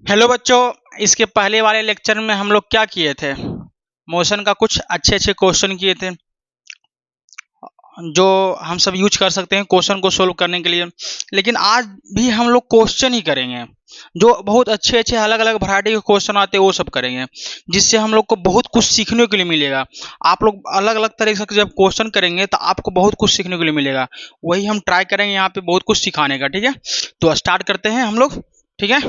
Hello बच्चों, इसके पहले वाले लेक्चर में हम लोग क्या किए थे? मोशन का कुछ अच्छे अच्छे क्वेश्चन किए थे जो हम सब यूज कर सकते हैं क्वेश्चन को सोल्व करने के लिए। लेकिन आज भी हम लोग क्वेश्चन ही करेंगे, जो बहुत अच्छे अच्छे अलग अलग वैरायटी के क्वेश्चन आते हैं वो सब करेंगे, जिससे हम लोग को बहुत कुछ सीखने के लिए मिलेगा। आप लोग अलग अलग तरीके से जब क्वेश्चन करेंगे तो आपको बहुत कुछ सीखने के लिए मिलेगा। वही हम ट्राई करेंगे यहाँ पे बहुत कुछ सिखाने का। ठीक है, तो स्टार्ट करते हैं हम लोग। ठीक है,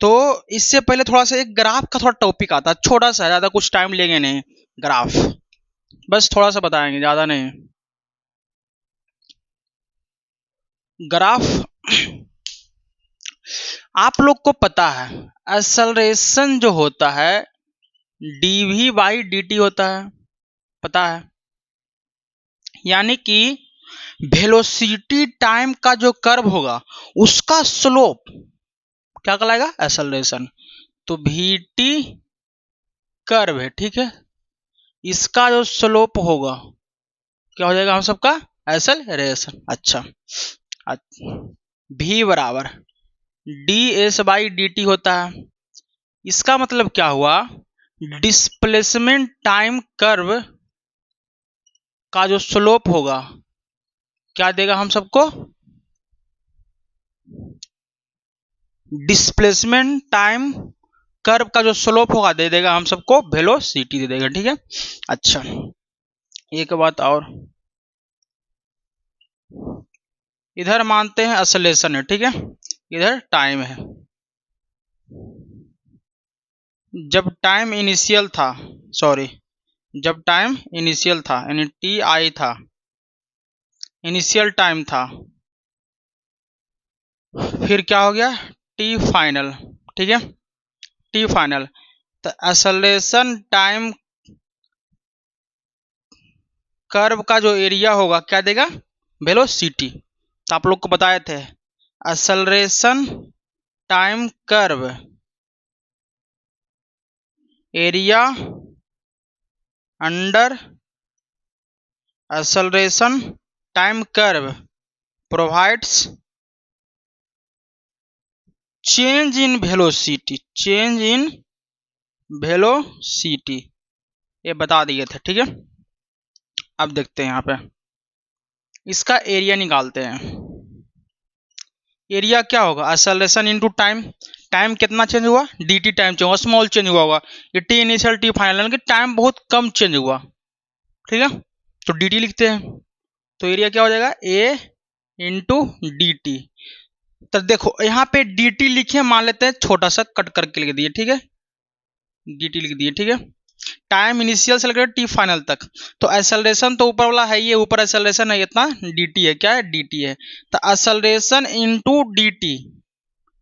तो इससे पहले थोड़ा सा एक ग्राफ का थोड़ा टॉपिक आता है, छोटा सा, ज्यादा कुछ टाइम लेंगे नहीं। ग्राफ बस थोड़ा सा बताएंगे, ज्यादा नहीं। ग्राफ आप लोग को पता है एक्सेलरेशन जो होता है डीवी बाई डी टी होता है, पता है? यानी कि वेलोसिटी टाइम का जो कर्व होगा उसका स्लोप क्या कहलाएगा? एक्सेलरेशन। तो वी टी कर्व है, ठीक है, इसका जो स्लोप होगा क्या हो जाएगा हम सबका? एक्सेलरेशन। अच्छा, भी बराबर D S by d T होता है। इसका मतलब क्या हुआ? डिस्प्लेसमेंट टाइम कर्व का जो स्लोप होगा क्या देगा हम सबको? डिस्प्लेसमेंट टाइम कर्व का जो स्लोप होगा दे देगा हम सबको वेलोसिटी दे देगा। ठीक है, अच्छा एक बात और, इधर मानते हैं एक्सेलरेशन है, ठीक है, इधर टाइम है। जब टाइम इनिशियल था, सॉरी, जब टाइम इनिशियल था यानी टी आई था, इनिशियल टाइम था, फिर क्या हो गया? T final. ठीक है, टी फाइनल। तो एक्सेलरेशन टाइम कर्व का जो एरिया होगा क्या देगा? वेलोसिटी। तो आप लोग को बताए थे acceleration time curve area under acceleration time curve provides change in velocity, change in velocity, ये बता दिए थे। ठीक है, अब देखते हैं यहाँ पे इसका एरिया निकालते हैं। एरिया क्या होगा? Acceleration into time. टाइम कितना चेंज हुआ? डी टी टाइम चेंज हुआ, स्मॉल चेंज हुआ होगा। ये टी इनिशियल टी फाइनल, यानी कि टाइम बहुत कम चेंज हुआ। ठीक है, तो डी टी लिखते हैं। तो एरिया क्या हो जाएगा? ए इंटू डी टी। तो देखो यहाँ पे डी टी लिखे, मान लेते हैं छोटा सा कट करके लिख दिए। ठीक है, डी टी लिख दिए। ठीक है, टाइम इनिशियल से लेकर टी फाइनल तक। तो एक्सेलरेशन तो ऊपर वाला है, ये ऊपर एक्सेलरेशन है इतना, डी टी है, क्या है? डी टी है। तो acceleration into d t,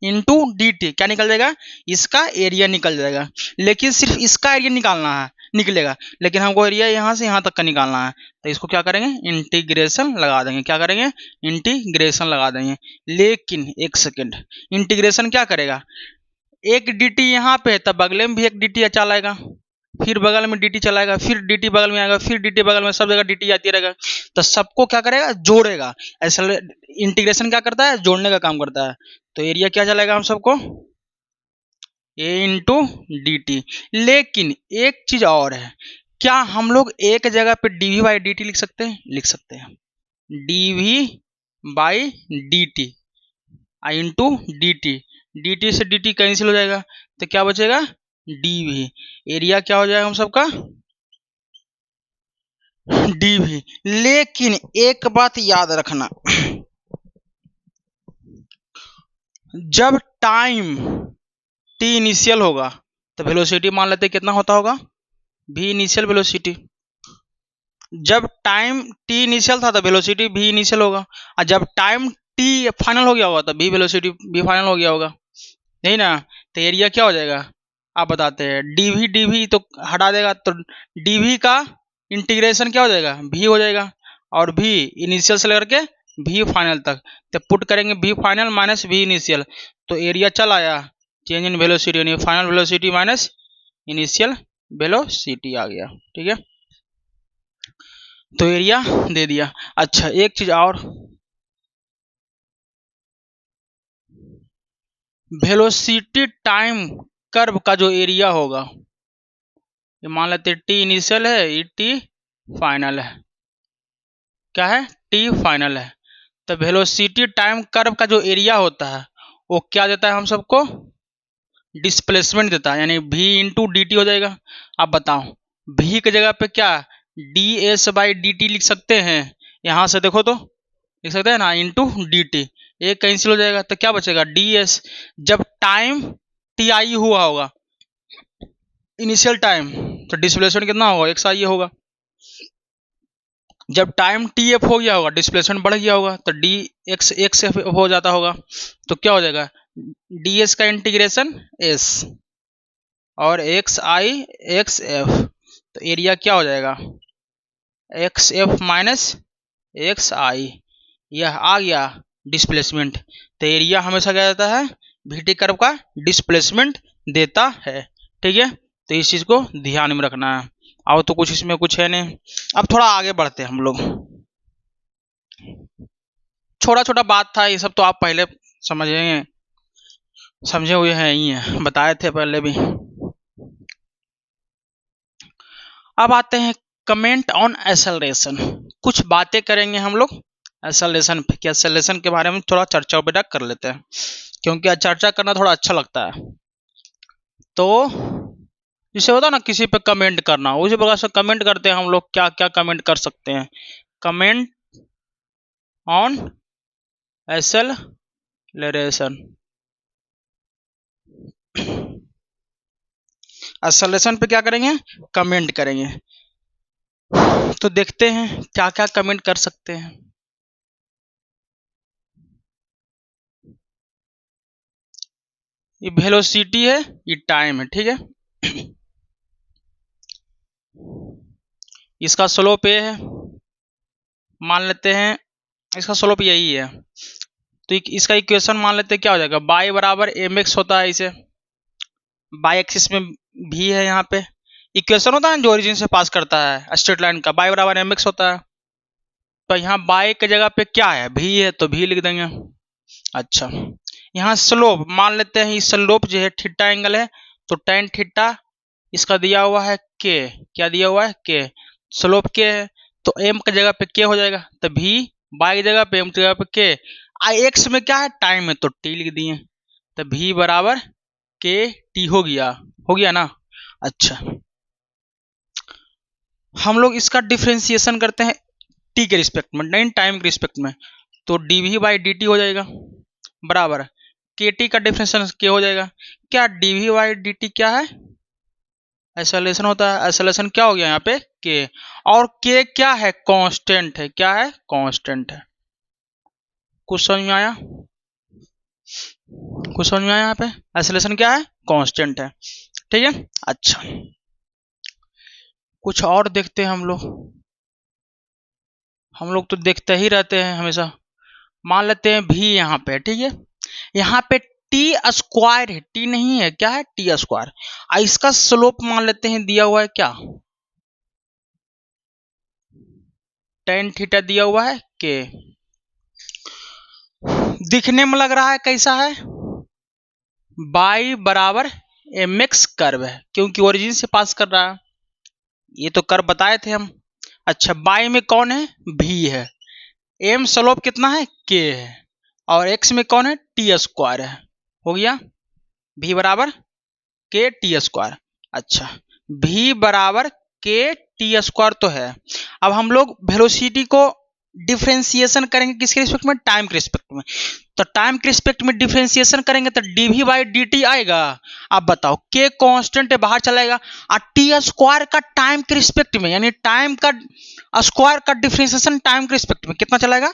into d t क्या निकल जाएगा? इसका एरिया निकल जाएगा। लेकिन सिर्फ इसका एरिया निकालना है, निकलेगा, लेकिन हमको एरिया यहाँ से यहाँ तक का निकालना है। तो इसको क्या करेंगे? इंटीग्रेशन लगा देंगे। क्या करेंगे? इंटीग्रेशन लगा देंगे। लेकिन एक सेकेंड, इंटीग्रेशन क्या करेगा? एक डी टी यहाँ पे है तब बगले में भी एक डी टी चलाएगा, फिर बगल में डी टी चलाएगा, फिर डी टी बगल में आएगा, फिर डी टी बगल में, सब जगह डी टी आती रहेगा। तो सबको क्या करेगा? जोड़ेगा। ऐसा इंटीग्रेशन क्या करता है? जोड़ने का काम करता है। तो एरिया क्या चलेगा हम सबको? ए इंटू डी टी। लेकिन एक चीज और है, क्या हम लोग एक जगह पे डीवी बाई डी टी लिख सकते हैं? लिख सकते हैं। D v by d t into d t, d t से डी टी कैंसिल हो जाएगा, तो क्या बचेगा? डीवी। एरिया क्या हो जाएगा हम सबका? डीवी। लेकिन एक बात याद रखना, जब टाइम टी इनिशियल होगा तो वेलोसिटी मान लेते कितना होता होगा? भी इनिशियल वेलोसिटी। जब टाइम टी इनिशियल था तो वेलोसिटी भी इनिशियल होगा, और जब टाइम टी फाइनल हो गया होगा तो भी वेलोसिटी भी फाइनल हो गया होगा, नहीं ना? तो एरिया क्या हो जाएगा? आप बताते हैं। डीवी डीवी तो हटा देगा, तो डीवी का इंटीग्रेशन क्या हो जाएगा? भी हो जाएगा, और भी इनिशियल से लेकर के भी फाइनल तक। तो पुट करेंगे भी फाइनल माइनस भी इनिशियल, तो एरिया चल आया चेंज इन वेलोसिटी, यानी final velocity minus initial velocity आ गया। ठीक है, तो एरिया दे दिया। अच्छा एक चीज और, वेलोसिटी टाइम कर्व का जो एरिया होगा, ये मान लेते हैं टी इनिशियल है, ये टी फाइनल है, क्या है, टी फाइनल है। तो वेलोसिटी टाइम कर्व का जो एरिया होता है वो क्या देता है हम सबको, डिस्प्लेसमेंट देता है, यानी v इंटू डी टी हो जाएगा। अब बताओ v की जगह पे क्या D S by d T लिख सकते हैं, यहां से देखो तो लिख सकते हैं ना, इंटू डी टी, ये कैंसिल हो जाएगा तो क्या बचेगा डी एस। जब टाइम टी आई हुआ होगा इनिशियल टाइम, तो डिस्प्लेसमेंट कितना होगा, एक्स आई होगा। जब टाइम टी एफ हो गया होगा, डिस्प्लेसमेंट बढ़ गया होगा, तो डी एक्स एक्स एफ हो जाता होगा, तो क्या हो जाएगा डी एस का इंटीग्रेशन एस और एक्स आई एक्स एफ, तो एरिया क्या हो जाएगा एक्स एफ माइनस एक्स आई, यह आ गया डिस्प्लेसमेंट। तो एरिया हमेशा क्या देता है, वीटी कर्व का डिस्प्लेसमेंट देता है, ठीक है। तो इस चीज को ध्यान में रखना है। और तो कुछ इसमें कुछ है नहीं। अब थोड़ा आगे बढ़ते हैं हम लोग, छोटा छोटा बात था ये सब तो आप पहले समझेंगे, समझे हुए हैं ही है, बताए थे पहले भी। अब आते हैं कमेंट ऑन एक्सेलरेशन, कुछ बातें करेंगे हम लोग एक्सेलरेशन पे, कि एक्सेलरेशन के बारे में थोड़ा चर्चा बेटा कर लेते हैं, क्योंकि चर्चा करना थोड़ा अच्छा लगता है। तो जिसे होता है ना किसी पे कमेंट करना, उसी प्रकार से कमेंट करते हैं हम लोग, क्या क्या कमेंट कर सकते हैं, कमेंट ऑन एक्सेलरेशन। एक्सेलरेशन पे क्या करेंगे, कमेंट करेंगे। तो देखते हैं क्या क्या कमेंट कर सकते हैं। ये वेलोसिटी है, ये टाइम है, ठीक है। इसका स्लोप ये है, मान लेते हैं इसका स्लोप यही है, तो इसका इक्वेशन मान लेते हैं क्या हो जाएगा, बाई बराबर एम एक्स होता है, इसे बाई एक्सिस में भी है, यहाँ पे इक्वेशन होता है जो ओरिजिन से पास करता है स्ट्रेट लाइन का, बाई बराबर एम एक्स होता है। तो यहाँ बाई की जगह पे क्या है, भी है, तो भी लिख देंगे। अच्छा, यहाँ स्लोप मान लेते हैं, स्लोप जो है थीटा एंगल है, तो टेन थीटा इसका दिया हुआ है के, क्या दिया हुआ है के, स्लोप के है, तो एम की जगह पे के हो जाएगा, तो भी बाई की जगह पे एम की जगह पे के, आई एक्स में क्या है टाइम है, तो टी लिख दिए, तो भी बराबर के टी हो गया ना। अच्छा, हम लोग इसका डिफ्रेंसिएशन करते हैं टी के रिस्पेक्ट में, नहीं टाइम के रिस्पेक्ट में, तो d v by d t हो जाएगा बराबर के टी का डिफ्रेंसिएशन के हो जाएगा। क्या d v by d t क्या है, एक्सेलरेशन होता है, एक्सेलरेशन क्या हो गया यहाँ पे के, और के क्या है, कांस्टेंट है, क्या है, कांस्टेंट है। कुछ समझ में आया, कुछ समझ में आया, यहाँ पे एक्सेलरेशन क्या है, कांस्टेंट है, ठीक है। अच्छा, कुछ और देखते हैं हम लोग तो देखते ही रहते हैं हमेशा। मान लेते हैं भी यहाँ पे, ठीक है, यहाँ पे टी स्क्वायर है, टी नहीं है, क्या है टी स्क्वायर, इसका स्लोप मान लेते हैं दिया हुआ है क्या, टेन थीटा दिया हुआ है के, दिखने में लग रहा है कैसा है, बाई बराबर एम एक्स कर्व है, क्योंकि ओरिजिन से पास कर रहा है, ये तो कर्व बताए थे हम। अच्छा, बाई में कौन है, भी है, एम स्लोप कितना है के है, और एक्स में कौन है टी स्क्वायर है, हो गया भी बराबर के टी स्क्वायर। अच्छा, भी बराबर के टी स्क्वायर तो है। अब हम लोग वेलोसिटी को डिफ्रेंसिएशन करेंगे किसके रिस्पेक्ट में, टाइम के रिस्पेक्ट में, तो टाइम के रिस्पेक्ट में डिफ्रेंसिएशन करेंगे तो डीवी बाई डी टी आएगा। अब बताओ के कांस्टेंट है, बाहर चलाएगा, और टी स्क्वायर का टाइम के रिस्पेक्ट में, यानी टाइम का स्क्वायर का डिफ्रेंसिएशन टाइम के रिस्पेक्ट में कितना चलाएगा,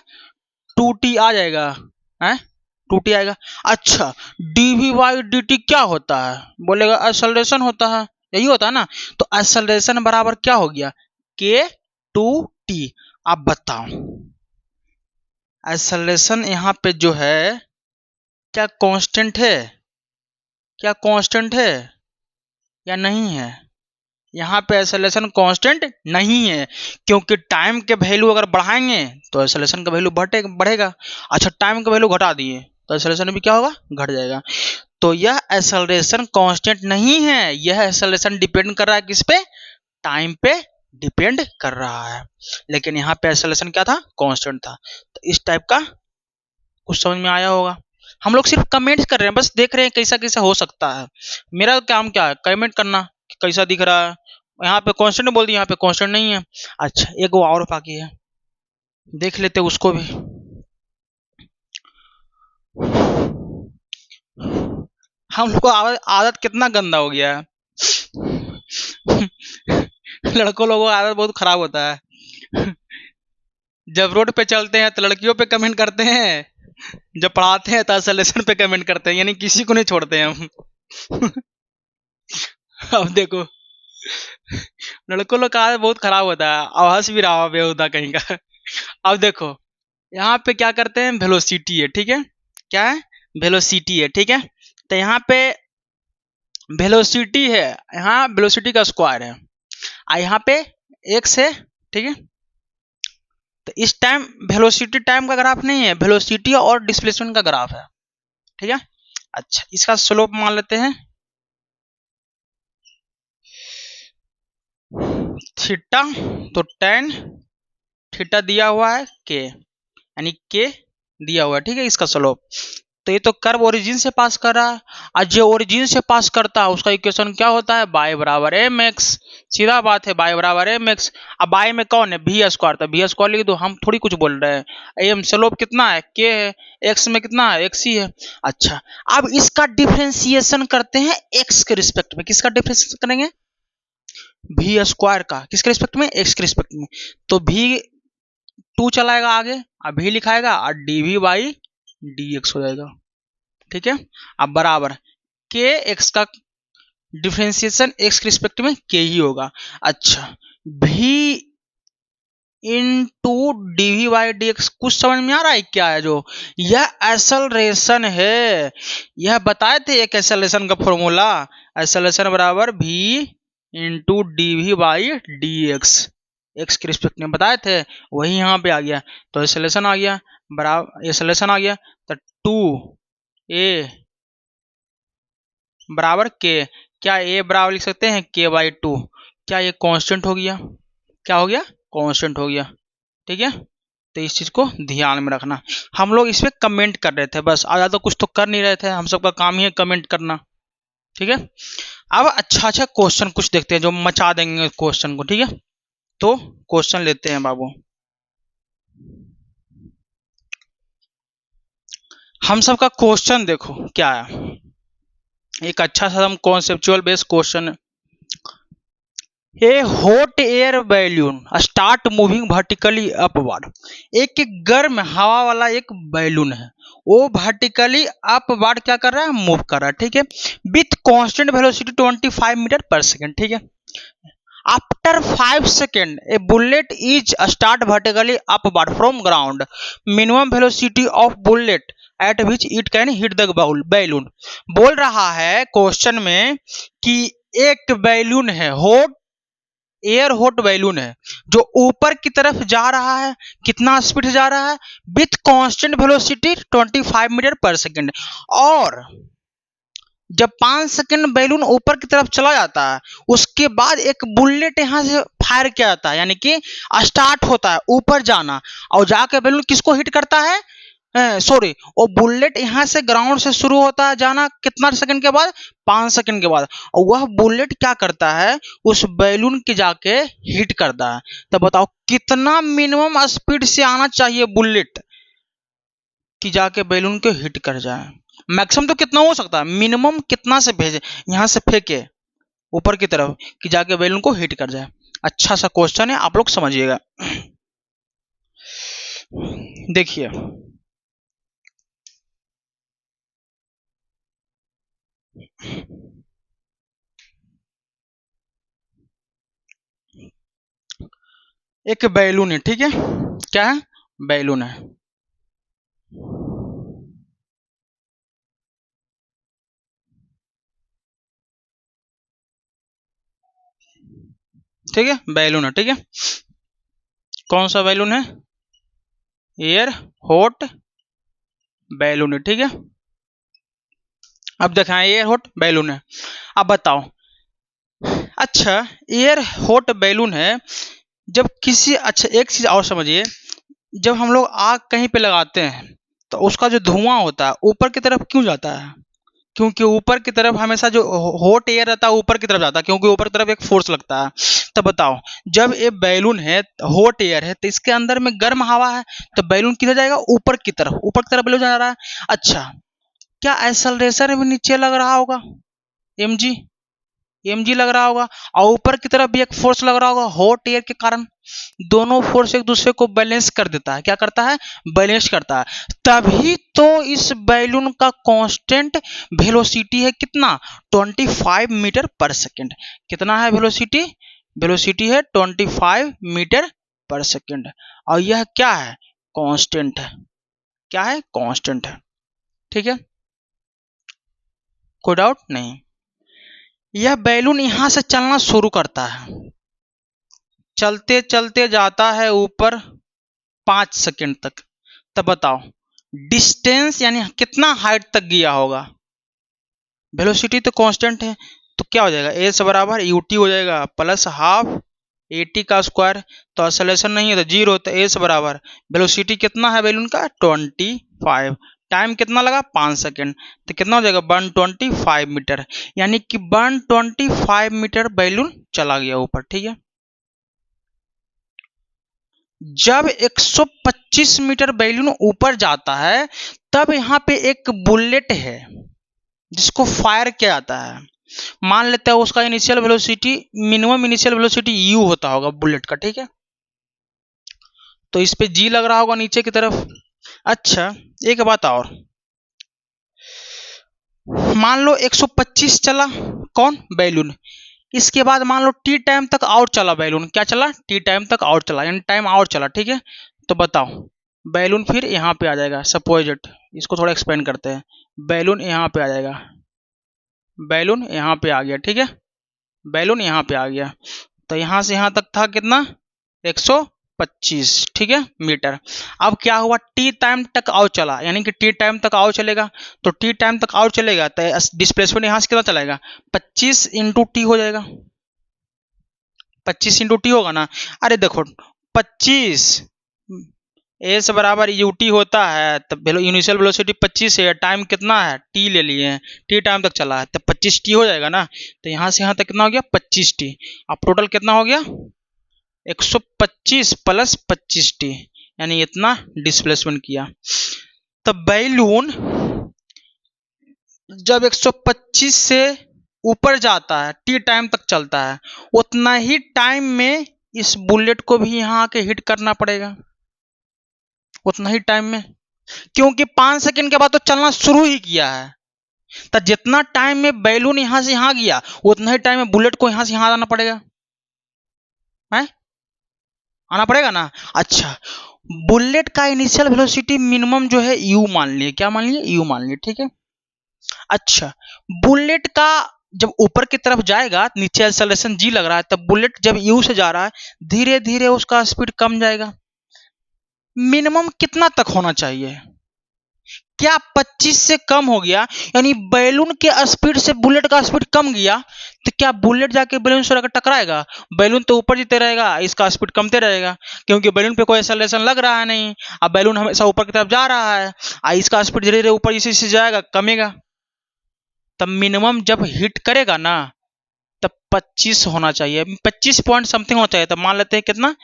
2t आ जाएगा, है 2t आएगा। अच्छा, dv बाई dt क्या होता है, बोलेगा एक्सेलरेशन होता है, यही होता है ना, तो एक्सेलरेशन बराबर क्या हो गया k 2t। अब बताओ एक्सेलरेशन यहाँ पे जो है क्या कांस्टेंट है, क्या कांस्टेंट है या नहीं है, यहाँ पे एक्सेलरेशन कांस्टेंट नहीं है, क्योंकि टाइम के वैल्यू अगर बढ़ाएंगे तो एक्सेलरेशन का वैल्यू बढ़ेगा। अच्छा, टाइम का वैल्यू घटा दिए तो एक्सेलरेशन भी क्या होगा, घट जाएगा। तो यह एक्सेलरेशन कांस्टेंट नहीं है, यह एक्सेलरेशन डिपेंड कर रहा है किस पे, टाइम पे डिपेंड कर रहा है। लेकिन यहाँ पे एक्सेलरेशन क्या था, कांस्टेंट था। तो इस टाइप का कुछ समझ में आया होगा। हम लोग सिर्फ कमेंट कर रहे हैं, बस देख रहे हैं कैसा कैसा हो सकता है। मेरा काम क्या है, कमेंट करना कैसा दिख रहा है। यहाँ पे कांस्टेंट बोल दिया, यहाँ पे कांस्टेंट नहीं है। अच्छा एक वो और बाकी है, देख लेते उसको भी। हम लोग को आदत कितना गंदा हो गया है। लड़कों लोगों का आदत बहुत खराब होता है। जब रोड पे चलते हैं तो लड़कियों पे कमेंट करते हैं, जब पढ़ाते हैं तो एक्सेलरेशन पे कमेंट करते हैं, यानी किसी को नहीं छोड़ते हैं हम। अब देखो लड़कों लोग का आदत बहुत खराब होता है। अब हंस भी रहा बेहुदा कहीं का। अब देखो यहाँ पे क्या करते हैं, वेलोसिटी है, ठीक है, क्या है, वेलोसिटी है, ठीक है। तो यहाँ पे वेलोसिटी है, यहाँ वेलोसिटी का स्क्वायर है, और यहाँ पे एक्स है, ठीक है। तो इस टाइम वेलोसिटी टाइम का ग्राफ नहीं है, वेलोसिटी और डिस्प्लेसमेंट का ग्राफ है, ठीक है। अच्छा इसका स्लोप मान लेते हैं थीटा, तो tan थीटा दिया हुआ है के, यानी के दिया हुआ है, ठीक है। इसका स्लोप, तो ये तो कर्व ओरिजिन से पास कर रहा है, और जो ओरिजिन से पास करता है उसका इक्वेशन क्या होता है, बाय बराबर एम एक्स। सीधा बात है, बाय बराबर एम एक्स। अब बाय में कौन है, भी स्क्वायर, तो भी स्क्वायर लिख दो, हम थोड़ी कुछ बोल रहे हैं। एम स्लोप कितना है, के है, एक्स में कितना है, एक्स ही है। अच्छा अब इसका डिफ्रेंसिएशन करते हैं एक्स के रिस्पेक्ट में। किसका डिफ्रेंसिएशन करेंगे, भी स्क्वायर का, किसके रिस्पेक्ट में, एक्स के रिस्पेक्ट में। तो भी टू चलाएगा आगे, और भी लिखाएगा, और d v by d x हो जाएगा, ठीक है। अब बराबर के एक्स का डिफ्रेंसिएशन एक्स के रिस्पेक्ट में के ही होगा। अच्छा भी into d v by d x, कुछ समझ में आ रहा है क्या है, जो यह एक्सेलरेशन है। यह बताए थे एक एक्सेलरेशन का फॉर्मूला, एक्सेलरेशन बराबर भी into d v by d x, x के रिस्पेक्ट में बताए थे, वही यहाँ पे आ गया। तो एक्सेलरेशन आ गया बराबर, एक्सेलरेशन आ गया, तो टू ए बराबर के, क्या ए बराबर लिख सकते हैं के बाई टू, क्या ये कांस्टेंट हो गया, क्या हो गया, कांस्टेंट हो गया, ठीक है। तो इस चीज को ध्यान में रखना। हम लोग इस पे कमेंट कर रहे थे बस, आजा तो कुछ तो कर नहीं रहे थे, हम सबका काम ही है कमेंट करना, ठीक है। अब अच्छा अच्छा क्वेश्चन कुछ देखते हैं जो मचा देंगे क्वेश्चन को, ठीक है। तो क्वेश्चन लेते हैं बाबू। हम सबका क्वेश्चन देखो क्या है, एक अच्छा सा हम कॉन्सेप्चुअल बेस्ड क्वेश्चन है। ए hot air balloon start moving vertically upward. एक गर्म हवा वाला एक बैलून है, वो वर्टिकली अपवर्ड क्या कर रहा है, मूव कर रहा है, ठीक है, विथ कांस्टेंट वेलोसिटी 25 मीटर पर सेकेंड, ठीक है। After 5 second A bullet is start vertically upward from ground, minimum velocity of bullet eight which it can hit the balloon. बोल रहा है क्वेश्चन में कि एक बैलून है, हॉट एयर हॉट बैलून है, जो ऊपर की तरफ जा रहा है, कितना स्पीड से जा रहा है, विथ कांस्टेंट वेलोसिटी 25 मीटर पर सेकेंड। और जब 5 सेकेंड बैलून ऊपर की तरफ चला जाता है, उसके बाद एक बुलेट यहां से फायर किया जाता है, यानी कि स्टार्ट होता है ऊपर जाना, और जाके बैलून किसको हिट करता है, सॉरी, वो बुलेट यहां से ग्राउंड से शुरू होता है जाना, कितना सेकंड के बाद, 5 सेकंड के बाद, और वह बुलेट क्या करता है, उस बैलून के जाके हिट करता है। तो बताओ कितना मिनिमम स्पीड से आना चाहिए बुलेट कि जाके बैलून को हिट कर जाए। मैक्सिमम तो कितना हो सकता है, मिनिमम कितना से भेजे, यहां से फेंके ऊपर की तरफ कि जाके बैलून को हिट कर जाए। अच्छा सा क्वेश्चन है, आप लोग समझिएगा। देखिए एक बैलून है, ठीक है, क्या है, बैलून है, ठीक है, बैलून है, ठीक है। कौन सा बैलून है, एयर हॉट बैलून है, ठीक है। अब देखा एयर हॉट बैलून है। अब बताओ, अच्छा एयर हॉट बैलून है, जब किसी, अच्छा एक चीज और समझिए, जब हम लोग आग कहीं पे लगाते हैं तो उसका जो धुआं होता है ऊपर की तरफ क्यों जाता है? क्योंकि ऊपर की तरफ हमेशा जो हॉट एयर रहता है ऊपर की तरफ जाता है, क्योंकि ऊपर की तरफ एक फोर्स लगता है। तो बताओ, जब ये बैलून है, हॉट एयर है, तो इसके अंदर में गर्म हवा है, तो बैलून किधर जाएगा? ऊपर की तरफ बैलून जा रहा है। अच्छा, क्या एक्सेलरेशन भी नीचे लग रहा होगा? mg, mg लग रहा होगा, और ऊपर की तरफ भी एक फोर्स लग रहा होगा हॉट एयर के कारण। दोनों फोर्स एक दूसरे को बैलेंस कर देता है। क्या करता है? बैलेंस करता है। तभी तो इस बैलून का कांस्टेंट वेलोसिटी है कितना? 25 मीटर पर सेकंड। कितना है वेलोसिटी? वेलोसिटी है 25 मीटर पर सेकंड। और यह क्या है? कांस्टेंट है। क्या है? कांस्टेंट है। ठीक है, कोई डाउट नहीं। यह बैलून यहां से चलना शुरू करता है, चलते चलते जाता है ऊपर 5 सेकंड तक। तब बताओ डिस्टेंस यानी कितना हाइट तक गया होगा? वेलोसिटी तो कांस्टेंट है, तो क्या हो जाएगा? एस बराबर यूटी हो जाएगा प्लस हाफ एटी का स्क्वायर। तो एक्सेलरेशन नहीं है तो जीरो, तो एस बराबर वेलोसिटी कितना है बैलून का? 25। टाइम कितना लगा? 5 सेकंड। तो कितना हो जाएगा? 125 मीटर। यानी कि 125 मीटर बैलून चला गया ऊपर। ठीक है, जब 125 मीटर बैलून ऊपर जाता है तब यहाँ पे एक बुलेट है जिसको फायर किया जाता है। मान लेते हैं उसका initial velocity, minimum initial velocity you होता होगा बुलेट का। ठीक है, तो इस पे जी लग रहा होगा नीचे की तरफ। अच्छा एक बात और, मान लो 125 चला कौन? बैलून। इसके बाद मान लो टी टाइम तक और चला बैलून। क्या चला? टी टाइम तक और चला, यानी टाइम और चला। ठीक है, तो बताओ बैलून फिर यहाँ पे आ जाएगा। सपोजिट, इसको थोड़ा एक्सपेंड करते हैं। बैलून यहाँ पे आ जाएगा, बैलून यहाँ पे आ गया। ठीक है, बैलून यहाँ पे आ गया, तो यहाँ से यहाँ तक था कितना? 125। ठीक है, मीटर। अब क्या हुआ? टी टाइम तक और चला, यानी कि टी टाइम तक और चलेगा। तो टी टाइम तक और चलेगा तो डिस्प्लेसमेंट यहाँ से कितना चलेगा? 25 इंटू टी हो जाएगा। 25 इंटू टी होगा ना। अरे देखो 25 एस बराबर यूटी होता है, तब इनिशियल वेलोसिटी 25 है, टाइम कितना है? टी ले लिए हैं, टी टाइम तक चला है, तो 25 टी हो जाएगा ना। तो यहाँ से यहाँ तक कितना हो गया? 25 टी। अब टोटल कितना हो गया? 125 प्लस 25 टी, यानी इतना डिस्प्लेसमेंट किया। तो बैलून जब 125 से ऊपर जाता है, टी टाइम तक चलता है, उतना ही टाइम में इस बुलेट को भी यहाँ आके हिट करना पड़ेगा, उतना ही टाइम में, क्योंकि 5 सेकंड के बाद तो चलना शुरू ही किया है। तो जितना टाइम में बैलून यहां से यहां गया उतना ही टाइम में बुलेट को यहां से यहां आना पड़ेगा है? आना पड़ेगा ना। अच्छा, बुलेट का इनिशियल वेलोसिटी मिनिमम जो है यू मान लिए। क्या मान लिए? यू मान लिए। ठीक है, अच्छा बुलेट का जब ऊपर की तरफ जाएगा, नीचे एक्सेलरेशन जी लग रहा है, तब बुलेट जब यू से जा रहा है धीरे धीरे उसका स्पीड कम जाएगा। मिनिमम कितना तक होना चाहिए? क्या 25 से कम हो गया? यानी बैलून के स्पीड से बुलेट का स्पीड कम गया, तो क्या बुलेट जाके बैलून से टकराएगा? बैलून तो ऊपर जीते रहेगा, इसका स्पीड कमते रहेगा, क्योंकि बैलून पे कोई एक्सेलरेशन लग रहा है नहीं। अब बैलून हमेशा ऊपर की तरफ जा रहा है, इसका स्पीड धीरे धीरे ऊपर इसी से जाएगा, कमेगा। तब मिनिमम जब हिट करेगा ना, तब 25 होना चाहिए, 25 पॉइंट समथिंग होना चाहिए। तब मान लेते हैं कितना?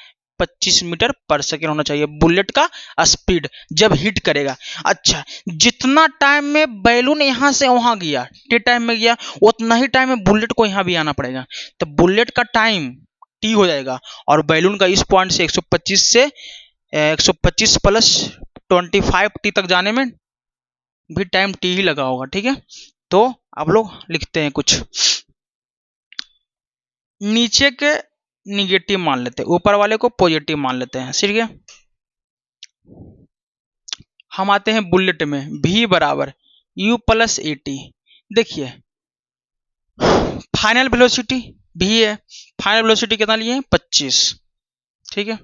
25 मीटर पर सेकेंड होना चाहिए बुलेट का स्पीड जब हिट करेगा। अच्छा, जितना टाइम में बैलून यहां से वहां गया, टी टाइम में गया, उतना ही टाइम में बुलेट को यहां भी आना पड़ेगा। तो बुलेट का टाइम टी हो जाएगा, और बैलून का इस पॉइंट से 125 प्लस 25 टी तक जाने में भी टाइम टी ही लगा होगा। ठीक है, तो अब लोग लिखते हैं कुछ, नीचे के निगेटिव मान लेते हैं, ऊपर वाले को पॉजिटिव मान लेते हैं। ठीक है, हम आते हैं बुलेट में। v बराबर u प्लस ए टी। देखिए फाइनल वेलोसिटी v है, फाइनल वेलोसिटी कितना लिए हैं? 25। ठीक है,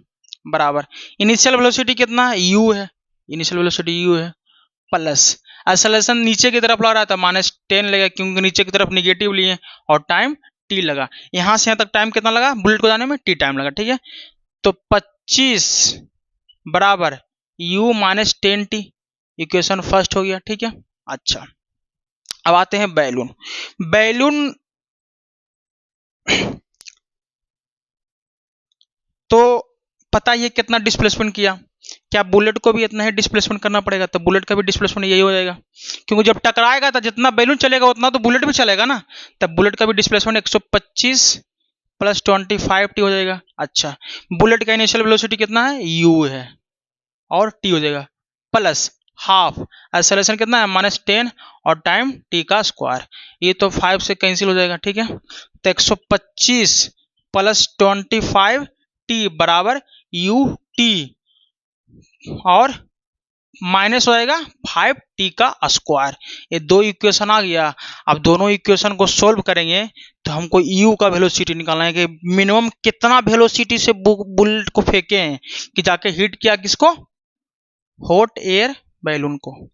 बराबर इनिशियल वेलोसिटी कितना है? u है, इनिशियल वेलोसिटी u है, प्लस एक्सेलरेशन नीचे की तरफ लग रहा था 10 लगेगा क्योंकि नीचे की तरफ निगेटिव लिए और टाइम t लगा। यहां से यहां तक टाइम कितना लगा बुलेट को जाने में? t टाइम लगा। ठीक है, तो 25 बराबर u minus 10t, equation first हो गया। ठीक है, अच्छा अब आते हैं बैलून। बैलून तो पता ही है कितना डिस्प्लेसमेंट किया, क्या बुलेट को भी इतना ही डिस्प्लेसमेंट करना पड़ेगा? तो बुलेट का भी डिस्प्लेसमेंट यही हो जाएगा, क्योंकि जब टकराएगा तो जितना बैलून चलेगा उतना तो बुलेट भी चलेगा ना। तब बुलेट का भी डिस्प्लेसमेंट 125 प्लस 25t हो जाएगा। अच्छा, बुलेट का इनिशियल वेलोसिटी कितना है? u है, और t हो जाएगा प्लस हाफ, एक्सेलरेशन कितना है? -10 और टाइम t का स्क्वायर। ये तो 5 से कैंसिल हो जाएगा। ठीक है, तो 125 प्लस 25t बराबर ut, और माइनस हो जाएगा 5t का स्क्वायर। ये दो इक्वेशन आ गया। अब दोनों इक्वेशन को सोल्व करेंगे तो हमको u का वेलोसिटी निकालना है कि मिनिमम कितना वेलोसिटी से बुलेट को फेंके हैं कि जाके हिट किया किसको? हॉट एयर बैलून को।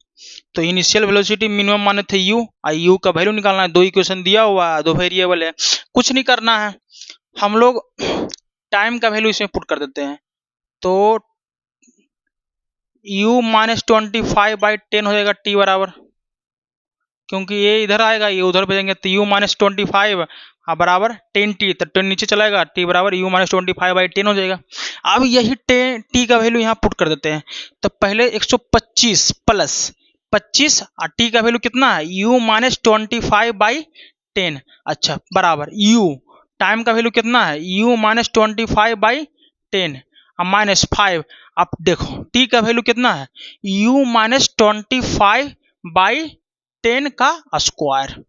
तो इनिशियल वेलोसिटी मिनिमम माने थे u, और u का वैल्यू निकालना है। दो इक्वेशन दिया हुआ है, दो वेरिएबल है, कुछ नहीं करना है, हम लोग टाइम का वैल्यू इसमें पुट कर देते हैं। तो u माइनस 25/10 हो जाएगा t बराबर, क्योंकि ये इधर आएगा ये उधर भेजेंगे, तो u माइनस 25 बराबर 10t, तो 10 नीचे चलाएगा, t बराबर u माइनस 25/10 हो जाएगा। अब यही t का वैल्यू यहाँ पुट कर देते हैं। तो पहले 125 प्लस 25 और t का वैल्यू कितना है? u minus 25/10। अच्छा, बराबर u, टाइम का वैल्यू कितना है? u minus 25/10 minus 5। अब देखो t का वैल्यू कितना है? u माइनस 25/10 का स्क्वायर।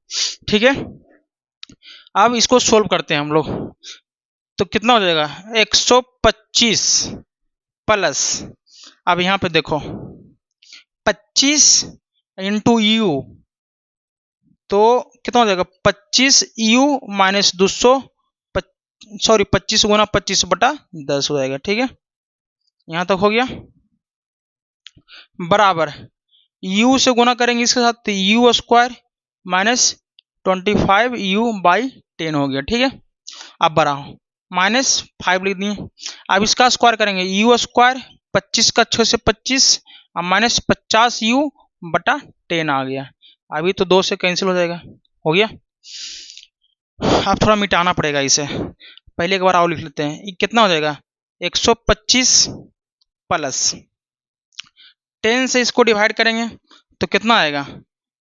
ठीक है, अब इसको सोल्व करते हैं हम लोग, तो कितना हो जाएगा? 125 प्लस, अब यहां पे देखो 25 इंटू यू, तो कितना हो जाएगा? 25u माइनस 200, सॉरी 25 गुना 25/10 हो जाएगा। ठीक है, यहां तक हो गया, बराबर u से गुना करेंगे इसके साथ, तो u स्क्वायर माइनस 25u/10 हो गया। ठीक है, अब बढ़ाओ -5 लिख दिए। अब इसका स्क्वायर करेंगे, u स्क्वायर 25 का 6 से 25 और माइनस 50u/10 आ गया। अभी तो 2 से कैंसिल हो जाएगा, हो गया। अब थोड़ा मिटाना पड़ेगा इसे, पहले एक बार और लिख लेते हैं। ये कितना हो जाएगा? 125 प्लस 10 से इसको डिवाइड करेंगे तो कितना आएगा?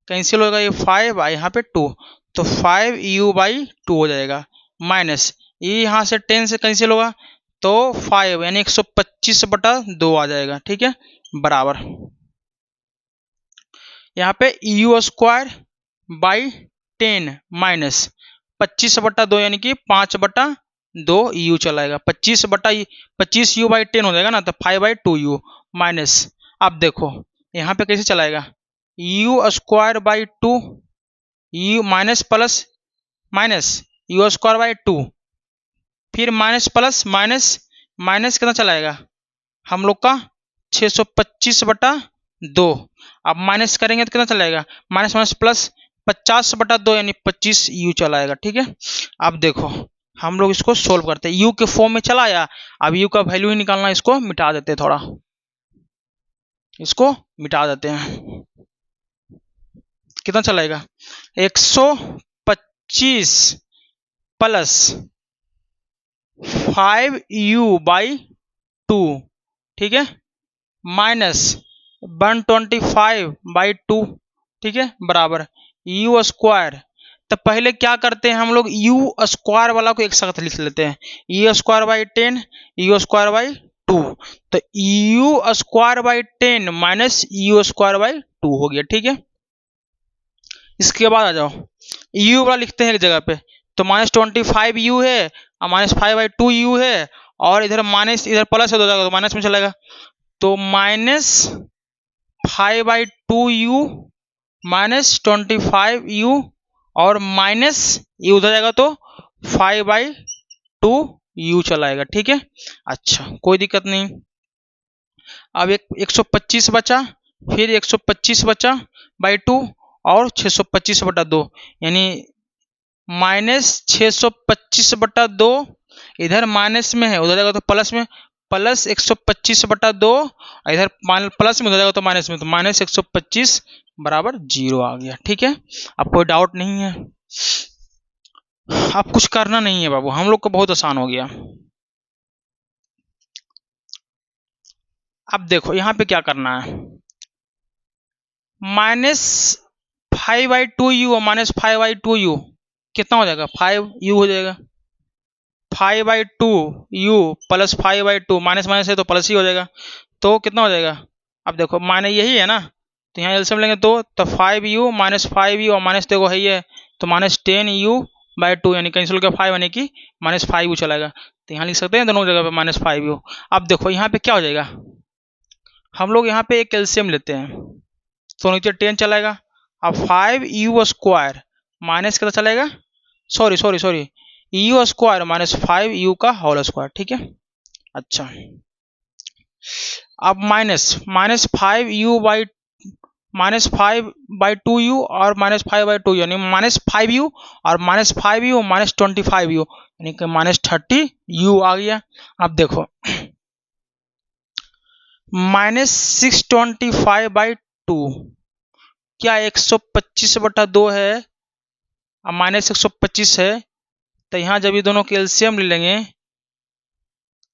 कैंसिल होगा, ये 5 और यहाँ पे 2, तो 5u/2 हो जाएगा, माइनस ये यहाँ से 10 से कैंसिल होगा तो 5 यानी 125/2 आ जाएगा। ठीक है, बराबर यहाँ पे u स्क्वायर बाई 10 माइनस 25/2 यानी कि 5/2 u चलाएगा, 25u/10 हो जाएगा ना, तो 5/2u माइनस, अब देखो यहाँ पे कैसे चलाएगा? u square by 2 u minus plus minus u square by 2, फिर माइनस प्लस माइनस माइनस कितना चलाएगा हम लोग का? 625/2। अब माइनस करेंगे तो कितना चलाएगा? माइनस माइनस प्लस 50/2 यानी 25u चलाएगा। ठीक है, अब देखो हम लोग इसको सोल्व करते हैं, u के फॉर्म में चला आया। अब u का वैल्यू ही निकालना, इसको मिटा देते हैं, थोड़ा इसको मिटा देते हैं। कितना चलाएगा? 125 प्लस 5u/2, ठीक है, माइनस 125/2, ठीक है, बराबर u स्क्वायर। तो पहले क्या करते हैं हम लोग? u स्क्वायर वाला को एक साथ लिख लेते हैं, u square by 10 u square by 2, तो u square by 10 minus u square by 2 हो गया। ठीक है, इसके बाद आ जाओ u वाला लिखते हैं एक जगह पे, तो -25u है और -5/2u है, और इधर माइनस, इधर प्लस है, दो जगह तो माइनस में चलेगा, तो -5/2u माइनस 25u और माइनस ये उधर जाएगा तो 5/2u चलाएगा। ठीक है, अच्छा कोई दिक्कत नहीं। अब 125 बचा, फिर 125 बचा बाई 2 और 625/2 यानी -625/2 इधर माइनस में है, उधर जाएगा तो प्लस में, प्लस 125/2 इधर प्लस में, उधर जाएगा तो माइनस में, तो -125 बराबर 0 आ गया। ठीक है, अब कोई डाउट नहीं है, अब कुछ करना नहीं है बाबू, हम लोग को बहुत आसान हो गया। अब देखो यहाँ पे क्या करना है, -5/2u और -5/2u कितना हो जाएगा, 5u हो जाएगा, 5/2u प्लस 5/2 माइनस माइनस है तो प्लस ही हो जाएगा, तो कितना हो जाएगा। अब देखो माइनस यही है ना, तो यहाँ एलसीएम लेंगे तो 5u माइनस 5u और माइनस देखो है ही है, तो -10u/2 यानी कैंसिल कर 5 यानी कि -5u चलाएगा, तो यहाँ लिख सकते हैं दोनों जगह पे -5u। अब देखो यहाँ पे क्या हो जाएगा, हम लोग यहाँ पे एक एलसीएम लेते हैं तो नीचे 10 चलाएगा, अब 5u² माइनस कितना चलेगा, सॉरी u² माइनस 5u का होल स्क्वायर। ठीक है, अच्छा अब -5/2u और -5/2 यानी -5u और -5u -25u यानी कि -30u आ गया। अब देखो -625/2 क्या 125/2 है और -125 है, तो यहाँ जब ये दोनों के एलसीएम ले लेंगे,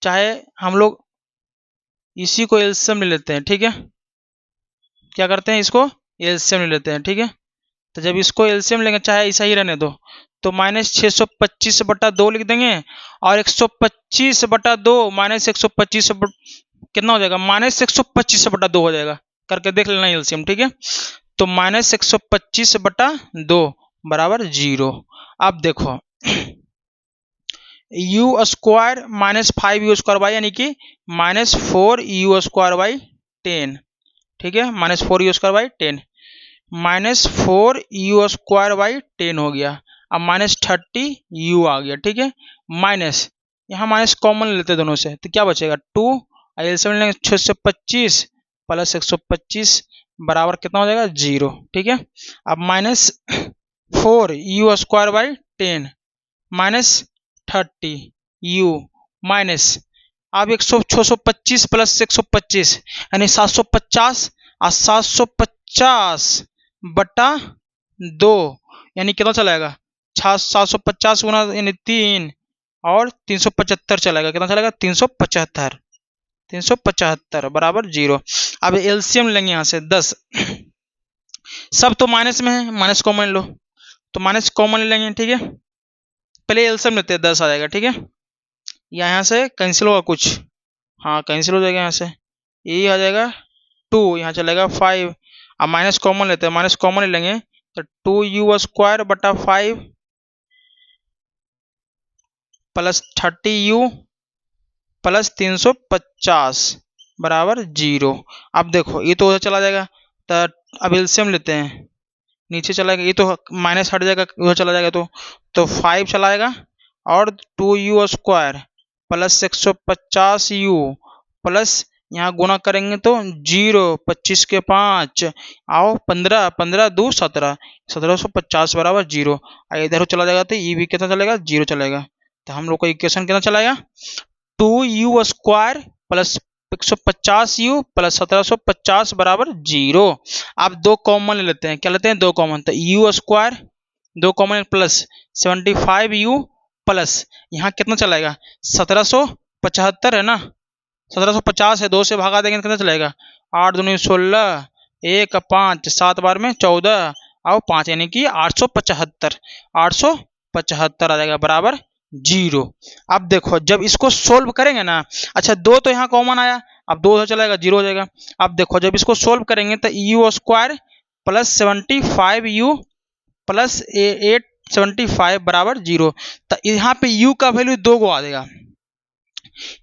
चाहे हम लोग इसी को एलसीएम ले लेते हैं, ठीक है, क्या करते हैं इसको एलसीएम ले लेते हैं, ठीक है, तो जब इसको एलसीएम लेंगे चाहे ऐसा ही रहने दो, तो -625/2 लिख देंगे और 125/2 -125 कितना हो जाएगा, -125/2 हो जाएगा, करके देख लेना एलसीएम। ठीक है, तो -125/2 बराबर 0। अब देखो u² -5u² यानी कि -4u²/10, ठीक है, -4u²/10 -4u²/10 हो गया, अब -30u आ गया। ठीक है, माइनस यहाँ माइनस कॉमन लेते दोनों से, तो क्या बचेगा 2 एलसीएम लेंगे 625 प्लस 125 बराबर कितना हो जाएगा 0। ठीक है, अब -4u²/10 -30u माइनस अब 625 प्लस 125 यानी 750 और 750/2 यानी कितना चलाएगा 750 गुना यानी 3 और 375 चलेगा, कितना चलेगा 375 बराबर 0। अब एलसीएम लेंगे यहाँ से 10, सब तो माइनस में है, माइनस कॉमन लो, तो माइनस कॉमन लेंगे। ठीक है, पहले एलसीएम लेते हैं 10 आ जाएगा। ठीक है, यहाँ से कैंसिल होगा कुछ, हाँ कैंसिल हो जाएगा, यहाँ से ये आ जाएगा 2, यहाँ चलेगा 5, अब माइनस कॉमन लेते हैं, माइनस कॉमन ले लेंगे तो 2u²/5 प्लस 30u प्लस 350 बराबर 0। अब देखो ये तो उधर चला जाएगा, तो अब एलसीएम लेते हैं, नीचे चलाएगा, ये तो माइनस हट जाएगा, उधर चला जाएगा तो 5 चलाएगा और 2u² प्लस 150u प्लस यहाँ गुना करेंगे तो 0, 25 के 5 आओ 15, 15 2 17, 1750 बराबर 0। इधर चला जाएगा तो ये भी कितना चलेगा 0 चलेगा, तो हम लोग का इक्वेशन कितना चलाएगा 2u² प्लस 150u प्लस 1750 बराबर 0। अब 2 कॉमन ले लेते हैं, क्या लेते हैं 2 कॉमन, तो u² 2 common plus 75u plus यहाँ कितना चलाएगा 1775 है ना, 1750 है, 2 से भागा देंगे कितना चलेगा 8 दूनी 16, 1 5 7 बार में 14 और 5 यानी कि 875 आ जाएगा बराबर 0। अब देखो जब इसको सोल्व करेंगे ना, अच्छा 2 तो यहाँ कॉमन आया, अब 2 चलाएगा 0 हो जाएगा। अब देखो जब इसको सोल्व करेंगे तो u² प्लस 75u प्लस 875 बराबर 0, तो यहाँ पे u का वैल्यू 2 को आ जाएगा,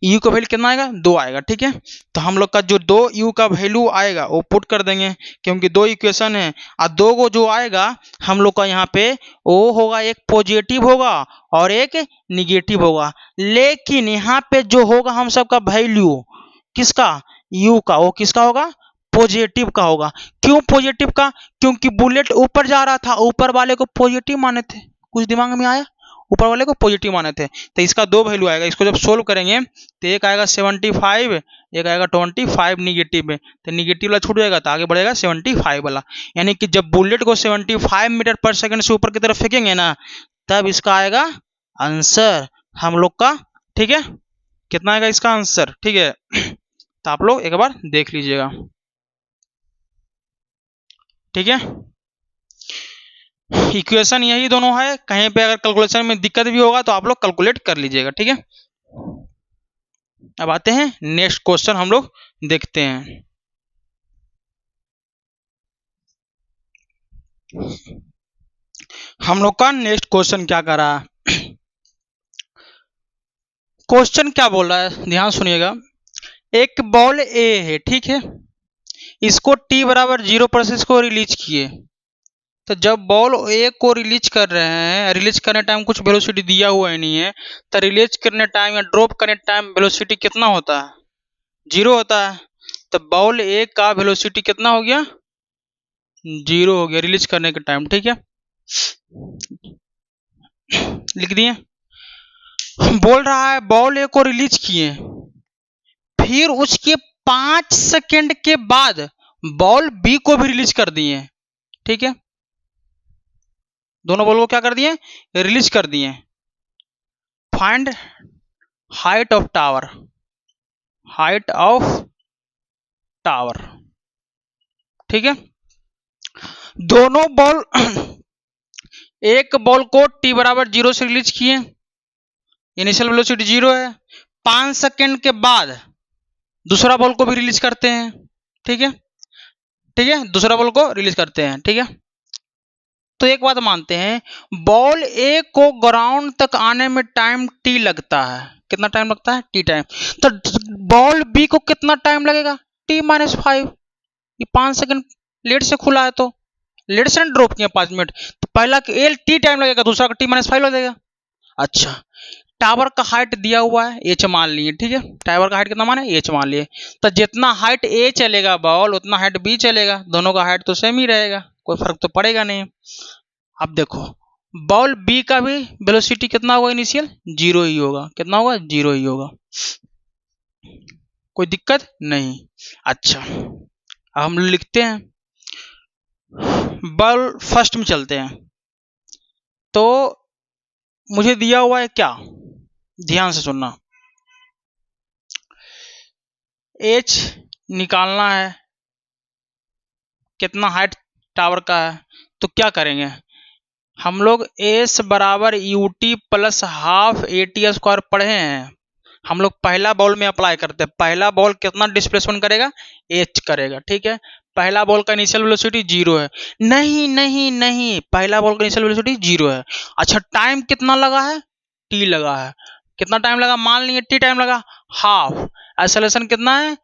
u का वैल्यू कितना आएगा 2 आएगा। ठीक है, तो हम लोग का जो 2u का वैल्यू आएगा वो पुट कर देंगे, क्योंकि 2 इक्वेशन है और 2 को जो आएगा हम लोग का यहाँ पे वो होगा, एक पॉजिटिव होगा और एक निगेटिव होगा, लेकिन यहाँ पे जो होगा हम सबका वैल्यू किसका u का, वो किसका होगा पॉजिटिव का होगा। क्यों पॉजिटिव का? क्योंकि बुलेट ऊपर जा रहा था, ऊपर वाले को पॉजिटिव माने थे। कुछ दिमाग में आया? ऊपर वाले को पॉजिटिव माने थे, तो इसका दो वैल्यू आएगा। इसको जब सोल्व करेंगे तो एक आएगा 75, एक आएगा 25 निगेटिव में, तो निगेटिव वाला छूट जाएगा तो आगे बढ़ेगा 75 वाला। यानी कि जब बुलेट को 75 मीटर पर सेकंड से ऊपर की तरफ फेंकेंगे ना, तब इसका आएगा आंसर हम लोग का। ठीक है, कितना आएगा इसका आंसर? ठीक है, तो आप लोग एक बार देख लीजिएगा। ठीक है, इक्वेशन यही दोनों है। कहीं पे अगर कैलकुलेशन में दिक्कत भी होगा तो आप लोग कैलकुलेट कर लीजिएगा। ठीक है, अब आते हैं नेक्स्ट क्वेश्चन हम लोग देखते हैं। हम लोग का नेक्स्ट क्वेश्चन क्या कर रहा है? क्वेश्चन क्या बोल रहा है, ध्यान सुनिएगा। एक बॉल ए है, ठीक है, इसको t बराबर 0 पर से इसको रिलीज किए। तो जब बॉल ए को रिलीज कर रहे हैं, रिलीज करने टाइम कुछ वेलोसिटी दिया हुआ ही नहीं है, तो रिलीज करने टाइम या ड्रॉप करने टाइम वेलोसिटी कितना होता है? 0 होता है। तो बॉल ए का वेलोसिटी कितना हो गया? 0 हो गया रिलीज करने के टाइम। ठीक है, लिख दिए। बोल रहा है बॉल ए को रिलीज किए, फिर उसके 5 सेकेंड के बाद बॉल बी को भी रिलीज कर दिए। ठीक है, दोनों बॉल को क्या कर दिए? रिलीज कर दिए। Find height of tower, height of tower. ठीक है, दोनों बॉल एक बॉल को t बराबर 0 से रिलीज किए, इनिशियल वेलोसिटी 0 है। 5 सेकेंड के बाद दूसरा बॉल को भी रिलीज करते हैं। ठीक है, ठीक है, दूसरा बॉल को रिलीज करते हैं। ठीक है, तो एक बात मानते हैं, बॉल ए को ग्राउंड तक आने में टाइम t लगता है। कितना टाइम लगता है? t time. तो बॉल बी को कितना टाइम लगेगा? t-5। ये 5 सेकंड लेट से खुला है, तो लेट से ड्रॉप किया 5 मिनट, तो पहला एल टी टाइम लगेगा, दूसरा का t-5 लगेगा। अच्छा, टावर का हाइट दिया हुआ है h मान लिए। ठीक है, टावर का हाइट कितना माने? h मान लिए। तो जितना हाइट a चलेगा बॉल, उतना हाइट b चलेगा। दोनों का हाइट तो सेम ही रहेगा, कोई फर्क तो पड़ेगा नहीं। अब देखो, बॉल b का भी वेलोसिटी कितना होगा? इनिशियल 0 ही होगा। कितना होगा? 0 ही होगा, कोई दिक्कत नहीं। अच्छा, अब हम लिखते हैं, बॉल फर्स्ट में चलते हैं। तो मुझे दिया हुआ है क्या, ध्यान से सुनना। h निकालना है, कितना हाइट टावर का है। तो क्या करेंगे हम लोग? s बराबर ut plus half at square पढ़े हैं हम लोग। पहला बॉल में अप्लाई करते हैं। पहला बॉल कितना डिस्प्लेसमेंट करेगा? h करेगा। ठीक है, पहला बॉल का इनिशियल वेलोसिटी 0 है। नहीं नहीं नहीं, पहला बॉल का इनिशियल वेलोसिटी 0 है। अच्छा, टाइम कितना लगा है? t लगा है। कितना टाइम लगा? मान लिए t टाइम लगा हाफ। एक्सेलरेशन कितना है?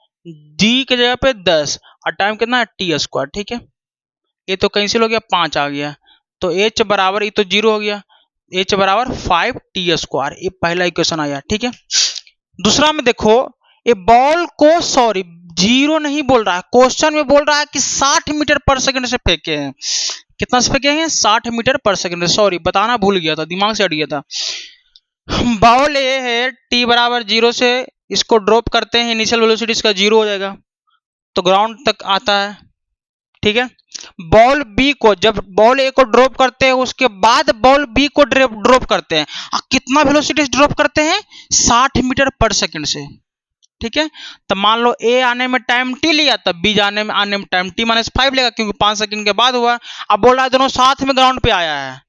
d की जगह पे 10 और टाइम कितना है? t square. ठीक है, ये तो कैंसिल हो गया, 5 आ गया। तो h बराबर, ये तो 0 हो गया, h बराबर 5t स्क्वायर। ये पहला इक्वेशन आया। ठीक है, दूसरा में देखो, ये बॉल को, सॉरी 0 नहीं बोल रहा है, क्वेश्चन में बोल रहा है कि 60 मीटर पर सेकंड से फेंके हैं। कितना से फेंके हैं? 60 मीटर पर सेकंड। सॉरी, बताना भूल गया था, दिमाग से हट गया था। बॉल ये है, t बराबर 0 से इसको ड्रॉप करते हैं, इनिशियल वेलोसिटी इसका 0 हो जाएगा, तो ग्राउंड तक आता है। ठीक है, बॉल बी को, जब बॉल ए को ड्रॉप करते हैं, उसके बाद बॉल बी को ड्रॉप करते हैं। कितना वेलोसिटी ड्रॉप करते हैं? 60 मीटर पर सेकंड से। ठीक है, तो मान लो ए आने में टाइम t लिया, तब बी आने में टाइम t-5 लेगा, क्योंकि 5 सेकंड के बाद हुआ। अब बोल रहा है दोनों साथ में ग्राउंड पे आया है,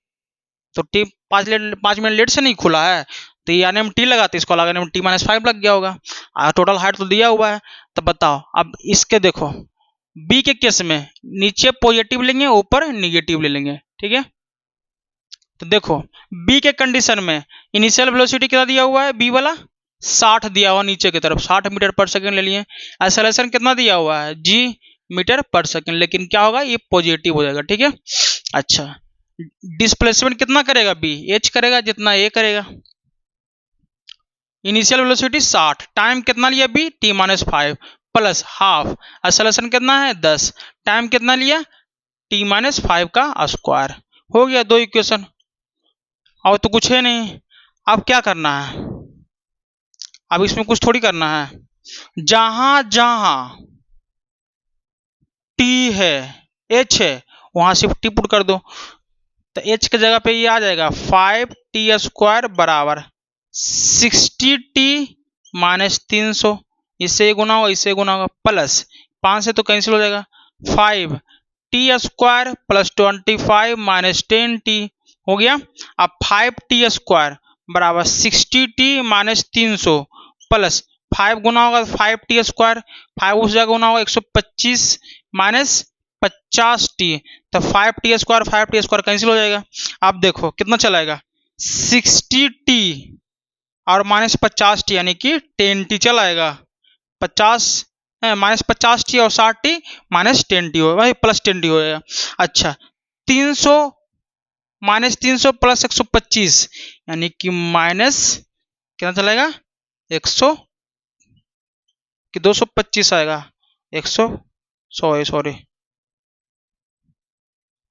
तो t 5 मिनट लेट से नहीं खुला है, तो ये आने में t लगा, तो इसको लगाने में t-5 लग गया होगा। टोटल हाइट तो दिया हुआ है। तो बताओ, अब इसके देखो, बी के केस में नीचे पॉजिटिव लेंगे, ऊपर निगेटिव ले लेंगे। ठीक है, तो देखो बी के कंडीशन में इनिशियल वेलोसिटी कितना दिया हुआ है? बी वाला 60 दिया हुआ नीचे की तरफ, 60 मीटर पर सेकंड ले लिए। एक्सेलरेशन कितना दिया हुआ है? g मीटर पर सेकंड, लेकिन क्या होगा? ये पॉजिटिव हो जाएगा। ठीक है, अच्छा, डिस्प्लेसमेंट कितना करेगा? बी h करेगा, जितना a करेगा। इनिशियल वेलोसिटी 60, टाइम कितना लिया? B t-5, plus half, acceleration कितना है 10, टाइम कितना लिया t-5 का स्क्वायर। हो गया 2 इक्वेशन, और तो कुछ है नहीं। अब क्या करना है, अब इसमें कुछ थोड़ी करना है, जहां जहां t है h है वहां सिर्फ t पुट कर दो, तो h की जगह पे ये आ जाएगा 5t² बराबर 60t माइनस 300, इससे गुना होगा इससे गुना होगा, प्लस 5 से तो कैंसिल हो जाएगा, 5t² प्लस 25 माइनस 10t हो गया। अब 5t² बराबर 60t माइनस 300 प्लस 5 गुना होगा 5t², 5 उस जगह गुना होगा 125 माइनस 50t, तो 5t² कैंसिल हो जाएगा। अब देखो कितना चलाएगा 60t और माइनस 50t यानी कि 10t चलाएगा, 50 माइनस 50t और 60t माइनस 10t हो भाई प्लस 10t हो जाएगा। अच्छा 300 माइनस 300 प्लस 125 यानी कि माइनस कितना चलेगा 100 कि 225 आएगा, 100 सॉरी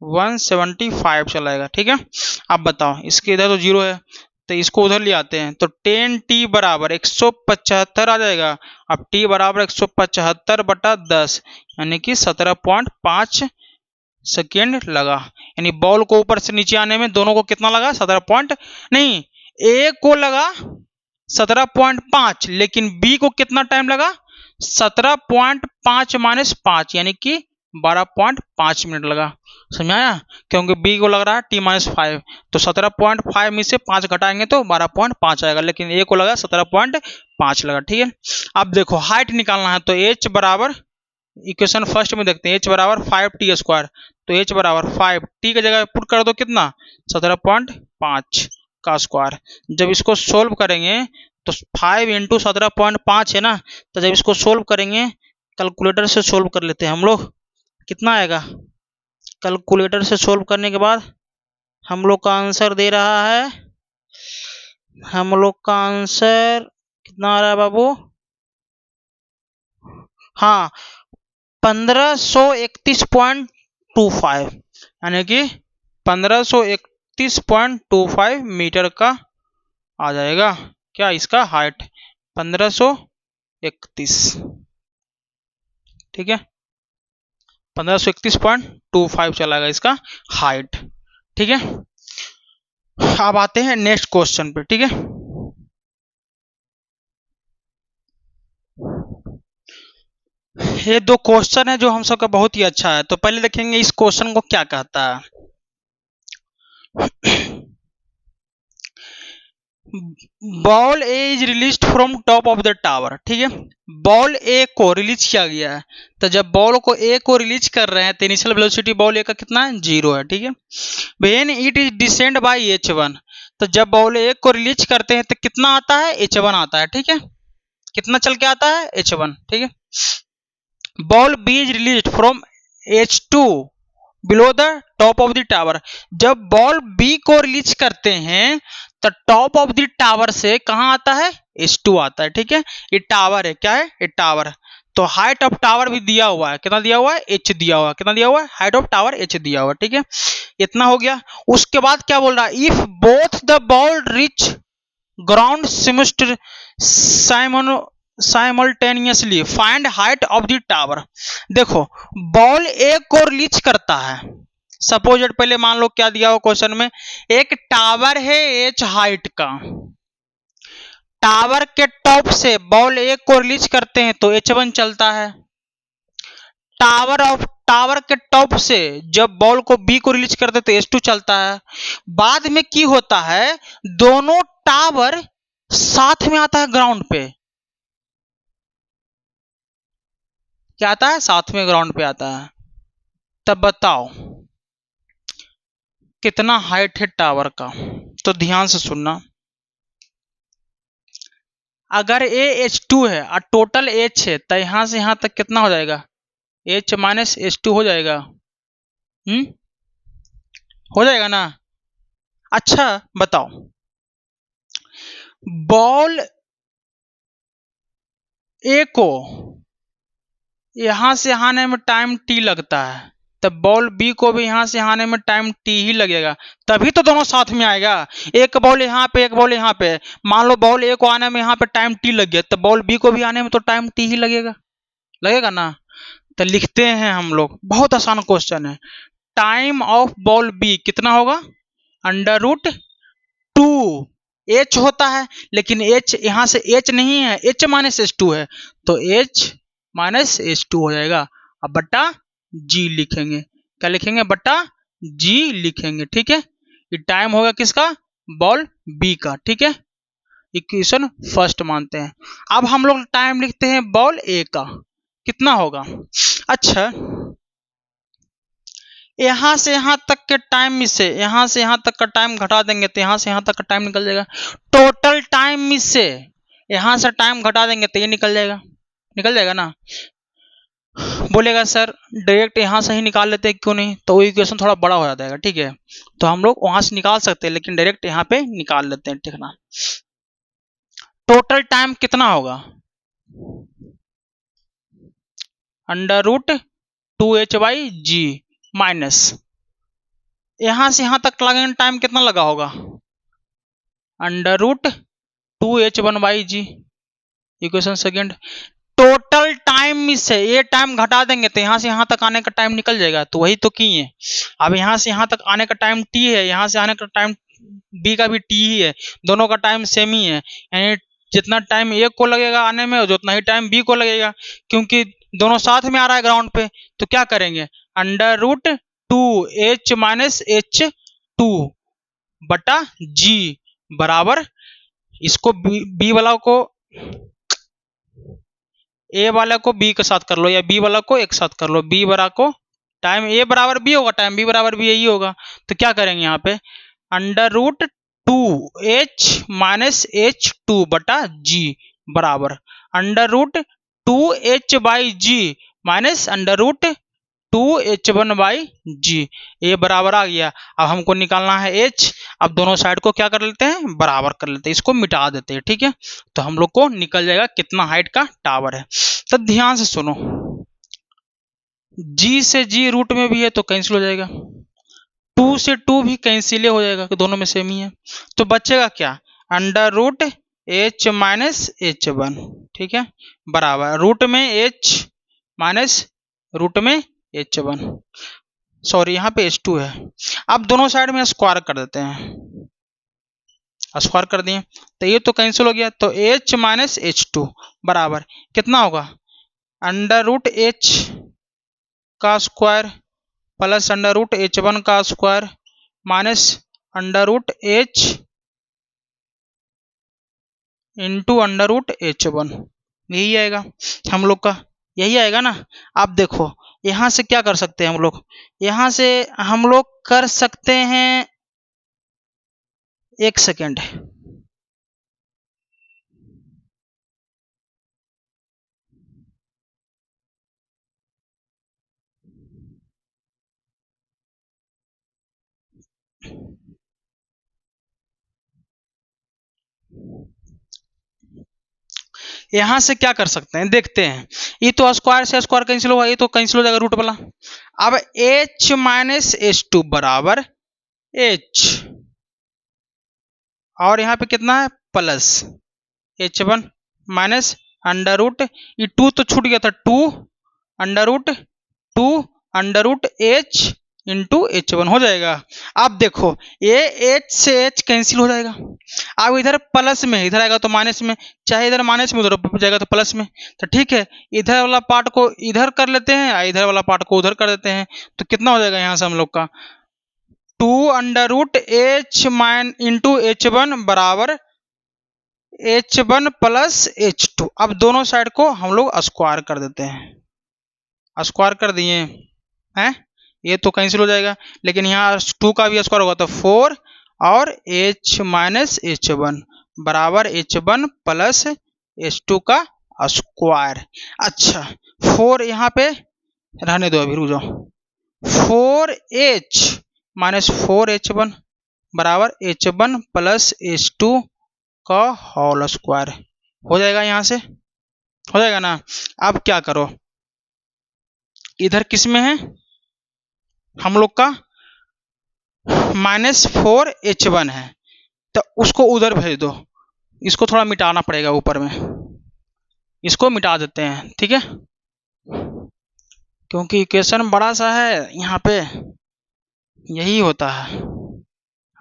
175 चलाएगा। ठीक है, अब बताओ इसके इधर तो 0 है तो इसको उधर ले आते हैं, तो 10t बराबर 175 आ जाएगा। अब t बराबर 175 बटा 10 यानी कि 17.5 सेकेंड लगा, यानी बॉल को ऊपर से नीचे आने में दोनों को कितना लगा 17 नहीं, ए को लगा 17.5 लेकिन बी को कितना टाइम लगा 17.5 माइनस 5 यानी कि 12.5 मिनट लगा। समझ आया, क्योंकि बी को लग रहा है t-5, तो 17.5 में से 5 घटाएंगे तो 12.5 आएगा, लेकिन ए को लगा 17.5 लगा। ठीक है, अब देखो हाइट निकालना है, तो h बराबर इक्वेशन फर्स्ट में देखते हैं, h बराबर 5t², तो h बराबर 5 t की जगह पुट कर दो कितना 17.5 का स्क्वायर। जब इसको सोल्व करेंगे तो 5 इंटू 17.5 है ना, तो जब इसको सोल्व करेंगे कैलकुलेटर से सोल्व कर लेते हैं हम लोग, कितना आएगा, कैलकुलेटर से सोल्व करने के बाद हम लोग का आंसर दे रहा है, हम लोग का आंसर कितना आ रहा है बाबू, हाँ 1531.25 यानी कि 1531.25 मीटर का आ जाएगा। क्या इसका हाइट 1531, ठीक है 1531.25 चलाएगा इसका हाइट। ठीक है, अब आते हैं नेक्स्ट क्वेश्चन पे। ठीक है, ये दो क्वेश्चन है जो हम सबका बहुत ही अच्छा है, तो पहले देखेंगे इस क्वेश्चन को क्या कहता है। Ball A is release from top of the tower. ठीक है, बॉल ए को रिलीज किया गया है, तो जब बॉल को ए को रिलीज कर रहे हैं तो इनिशियल वेलोसिटी बॉल ए का कितना है 0 है। ठीक है, when it is descend by h1, तो जब बॉल ए को रिलीज करते हैं तो कितना आता है h1 आता है। ठीक है, कितना चल के आता है h1। ठीक है, ball b is release from h2 below the top of the tower, जब बॉल बी को रिलीज करते हैं तो टॉप ऑफ द टावर से कहां आता है h2 आता है। ठीक है, ये टावर है, क्या है ये टावर, तो हाइट ऑफ टावर भी दिया हुआ है, कितना दिया हुआ है h दिया हुआ है, कितना दिया हुआ है हाइट ऑफ टावर h दिया हुआ है। ठीक है, इतना हो गया। उसके बाद क्या बोल रहा है, if both the ball rich ground simultaneously find height of the tower. देखो बॉल ए को रिलीज करता है, सपोज पहले मान लो क्या दिया हो क्वेश्चन में, एक टावर है h हाइट का, टावर के टॉप से बॉल ए को रिलीज करते हैं तो h1 चलता है, टावर के टॉप से जब बॉल को बी को रिलीज करते तो h2 चलता है। बाद में की होता है दोनों टावर साथ में आता है ग्राउंड पे, क्या आता है साथ में ग्राउंड पे आता है, तब बताओ कितना हाइट है टावर का। तो ध्यान से सुनना, अगर ए h2 है और टोटल h है तो यहां से यहां तक कितना हो जाएगा h माइनस h2 हो जाएगा, हो जाएगा ना। अच्छा बताओ बॉल ए को यहाँ से आने में टाइम टी लगता है, तब बॉल बी को भी यहाँ से आने में टाइम टी ही लगेगा, तभी तो दोनों साथ में आएगा। एक बॉल यहाँ पे, एक बॉल यहाँ पे, मान लो बॉल ए को आने में यहाँ पे टाइम टी लग गया, तो बॉल बी को भी आने में तो टाइम टी ही लगेगा, लगेगा ना। तो लिखते हैं हम लोग, बहुत आसान क्वेश्चन है। टाइम ऑफ बॉल बी कितना होगा, अंडर रूट 2 एच होता है, लेकिन एच यहाँ से एच नहीं है, एच माइनस एच टू है, तो एच माइनस एच टू हो जाएगा। अब बट्टा जी लिखेंगे, क्या लिखेंगे, बट्टा जी लिखेंगे, ठीक है। ये टाइम होगा किसका, बॉल बी का, ठीक है। इक्वेशन फर्स्ट मानते हैं। अब हम लोग टाइम लिखते हैं बॉल ए का, कितना होगा। अच्छा, यहां से यहां तक के टाइम में से यहां से यहां तक का टाइम घटा देंगे तो यहां से यहां तक का टाइम निकल जाएगा। टोटल टाइम में से यहां से टाइम घटा देंगे तो ये निकल जाएगा, निकल जाएगा ना। बोलेगा सर डायरेक्ट यहां से ही निकाल लेते हैं, क्यों नहीं, तो वो इक्वेशन थोड़ा बड़ा हो जाता है, ठीक है। तो हम लोग वहां से निकाल सकते हैं, लेकिन डायरेक्ट यहाँ पे निकाल लेते हैं, ठीक ना। टोटल टाइम कितना होगा, under root 2h by g minus, यहां से यहां तक लगेंगे टाइम कितना लगा होगा, under root 2h1 by g. Equation second, total time में से ये टाइम घटा देंगे तो यहां से यहां तक आने का टाइम निकल जाएगा, तो वही तो किए। अब यहां से यहां तक आने का टाइम टी है, यहां से आने का टाइम बी का भी टी ही है, दोनों का टाइम सेम ही है, यानी जितना टाइम ए को लगेगा आने में उतना ही टाइम बी को लगेगा, क्योंकि दोनों साथ में आ रहा है ग्राउंड पे। तो क्या करेंगे, under root 2h minus h two बटा जी बराबर, इसको बी वाला को ए वाला को बी के साथ कर लो, या बी वाला को एक साथ कर लो, बी बराबर को टाइम ए बराबर बी होगा, टाइम बी बराबर बी यही होगा। तो क्या करेंगे यहाँ पे, under root 2h minus h two बटा जी बराबर under root 2h by g minus under root 2h1 by g, ये बराबर आ गया। अब हमको निकालना है h, अब दोनों साइड को क्या कर लेते हैं, बराबर कर लेते हैं, इसको मिटा देते हैं, ठीक है। तो हम लोग को निकल जाएगा कितना हाइट का टावर है। तो ध्यान से सुनो, g से g रूट में भी है तो कैंसिल हो जाएगा, 2 से 2 भी कैंसिल हो जाएगा, दोनों में सेम ही है। तो बचेगा क्या, under root h minus h one, ठीक है, बराबर रूट में h माइनस रूट में एच वन, सॉरी यहाँ पे H2 है। अब दोनों साइड में स्क्वायर कर देते हैं, स्क्वायर कर दिए तो ये तो कैंसिल हो गया, तो h माइनस एच टू बराबर कितना होगा, अंडर रूट h का square plus under root h1 का square minus under root h into under root h1, यही आएगा हम लोग का, यही आएगा ना। अब देखो यहां से क्या कर सकते हैं हम लोग, यहां से हम लोग कर सकते हैं, एक सेकेंड, यहां से क्या कर सकते हैं देखते हैं, ये तो स्क्वायर से स्क्वायर कैंसिल होगा, ये तो कैंसिल हो जाएगा रूट वाला। अब h माइनस एच टू बराबर h, और यहाँ पे कितना है plus h1 minus under root, ये 2 तो छूट गया था, 2 under root 2 under root h into h1 हो जाएगा। अब देखो ये h से h कैंसिल हो जाएगा, अब इधर प्लस में इधर आएगा तो माइनस में, चाहे इधर माइनस में उधर जाएगा तो प्लस में, तो ठीक है इधर वाला पार्ट को इधर कर लेते हैं, इधर वाला पार्ट को उधर कर देते हैं, तो कितना हो जाएगा यहाँ से हम लोग का 2 under root h minus into h1 बराबर h1 प्लस h2। अब दोनों साइड को हम लोग स्क्वायर कर देते हैं, स्क्वायर कर दिए हैं, ये तो कैंसिल हो जाएगा, लेकिन यहाँ 2 का भी स्क्वायर होगा तो 4 और h माइनस एच वन बराबर h1 प्लस h2 का स्क्वायर। अच्छा 4 यहाँ पे रहने दो, अभी रुक जाओ, 4h माइनस 4h1 बराबर h1 प्लस h2 का होल स्क्वायर हो जाएगा, यहाँ से हो जाएगा ना। अब क्या करो, इधर किस में है हम लोग का -4h1 है, तो उसको उधर भेज दो। इसको थोड़ा मिटाना पड़ेगा ऊपर में, इसको मिटा देते हैं, ठीक है, क्योंकि इक्वेशन बड़ा सा है यहाँ पे, यही होता है,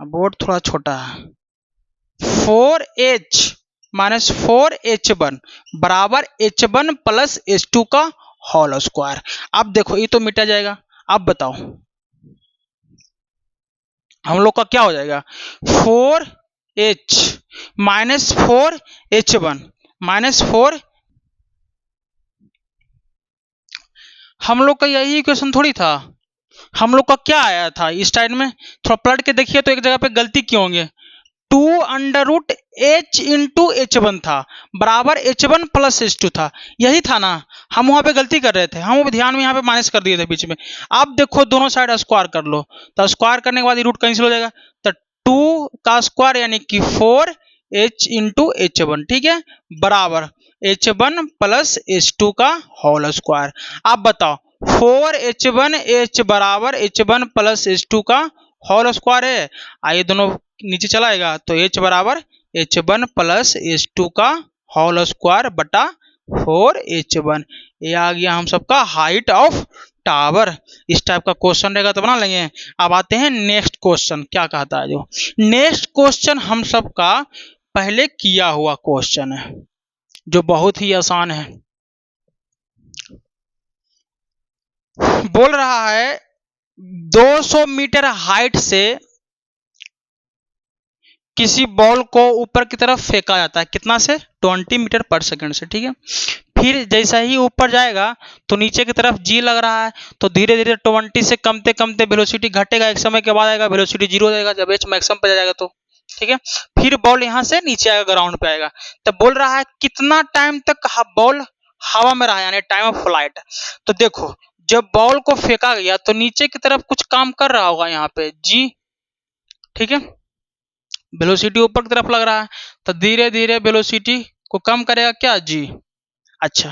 बोर्ड थोड़ा छोटा है। 4h -4h1 बराबर h1 प्लस h2 का होल स्क्वायर। अब देखो ये तो मिटा जाएगा। अब बताओ हम लोग का क्या हो जाएगा, 4h -4h1 -4, हम लोग का यही इक्वेशन थोड़ी था। हम लोग का क्या आया था इस टाइम में, थोड़ा पलट के देखिए तो एक जगह पे गलती क्यों होंगे, 2√h इंटू h1 था बराबर h1 प्लस h2 था, यही था ना। हम वहां पे गलती कर रहे थे, हम ध्यान में यहाँ पे माइनस कर दिए थे बीच में। अब देखो दोनों साइड स्क्वायर कर लो, तो स्क्वायर करने के बाद ये रूट कैंसिल हो जाएगा, तो 2 का स्क्वायर यानी कि 4h इंटू h1, ठीक है, बराबर h1 प्लस h2 का होल स्क्वायर। अब बताओ 4h1h बराबर h1 प्लस h2 का होल स्क्वायर है, आइए दोनों नीचे चलाएगा तो h बराबर h1 प्लस h2 का होल स्क्वायर बटा 4h1। ये आ गया हम सबका हाइट ऑफ टावर। इस टाइप का क्वेश्चन रहेगा तो बना लेंगे। अब आते हैं नेक्स्ट क्वेश्चन, क्या कहता है जो नेक्स्ट क्वेश्चन हम सबका पहले किया हुआ क्वेश्चन है, जो बहुत ही आसान है। बोल रहा है 200 मीटर हाइट से किसी बॉल को ऊपर की तरफ फेंका जाता है, कितना से, 20 मीटर पर सेकंड से, ठीक है। फिर जैसा ही ऊपर जाएगा तो नीचे की तरफ जी लग रहा है, तो धीरे धीरे 20 से कमते कमते वेलोसिटी घटेगा, एक समय के बाद आएगा वेलोसिटी 0 हो जाएगा जब एच मैक्सिमम पे जाएगा तो, ठीक है। फिर बॉल यहाँ से नीचे आएगा, ग्राउंड पे आएगा, तब बोल रहा है कितना टाइम तक बॉल हवा में रहा, यानी टाइम ऑफ फ्लाइट। तो देखो जब बॉल को फेंका गया तो नीचे की तरफ कुछ काम कर रहा होगा यहाँ पे जी, ठीक है, वेलोसिटी ऊपर की तरफ लग रहा है, तो धीरे धीरे वेलोसिटी को कम करेगा क्या जी। अच्छा,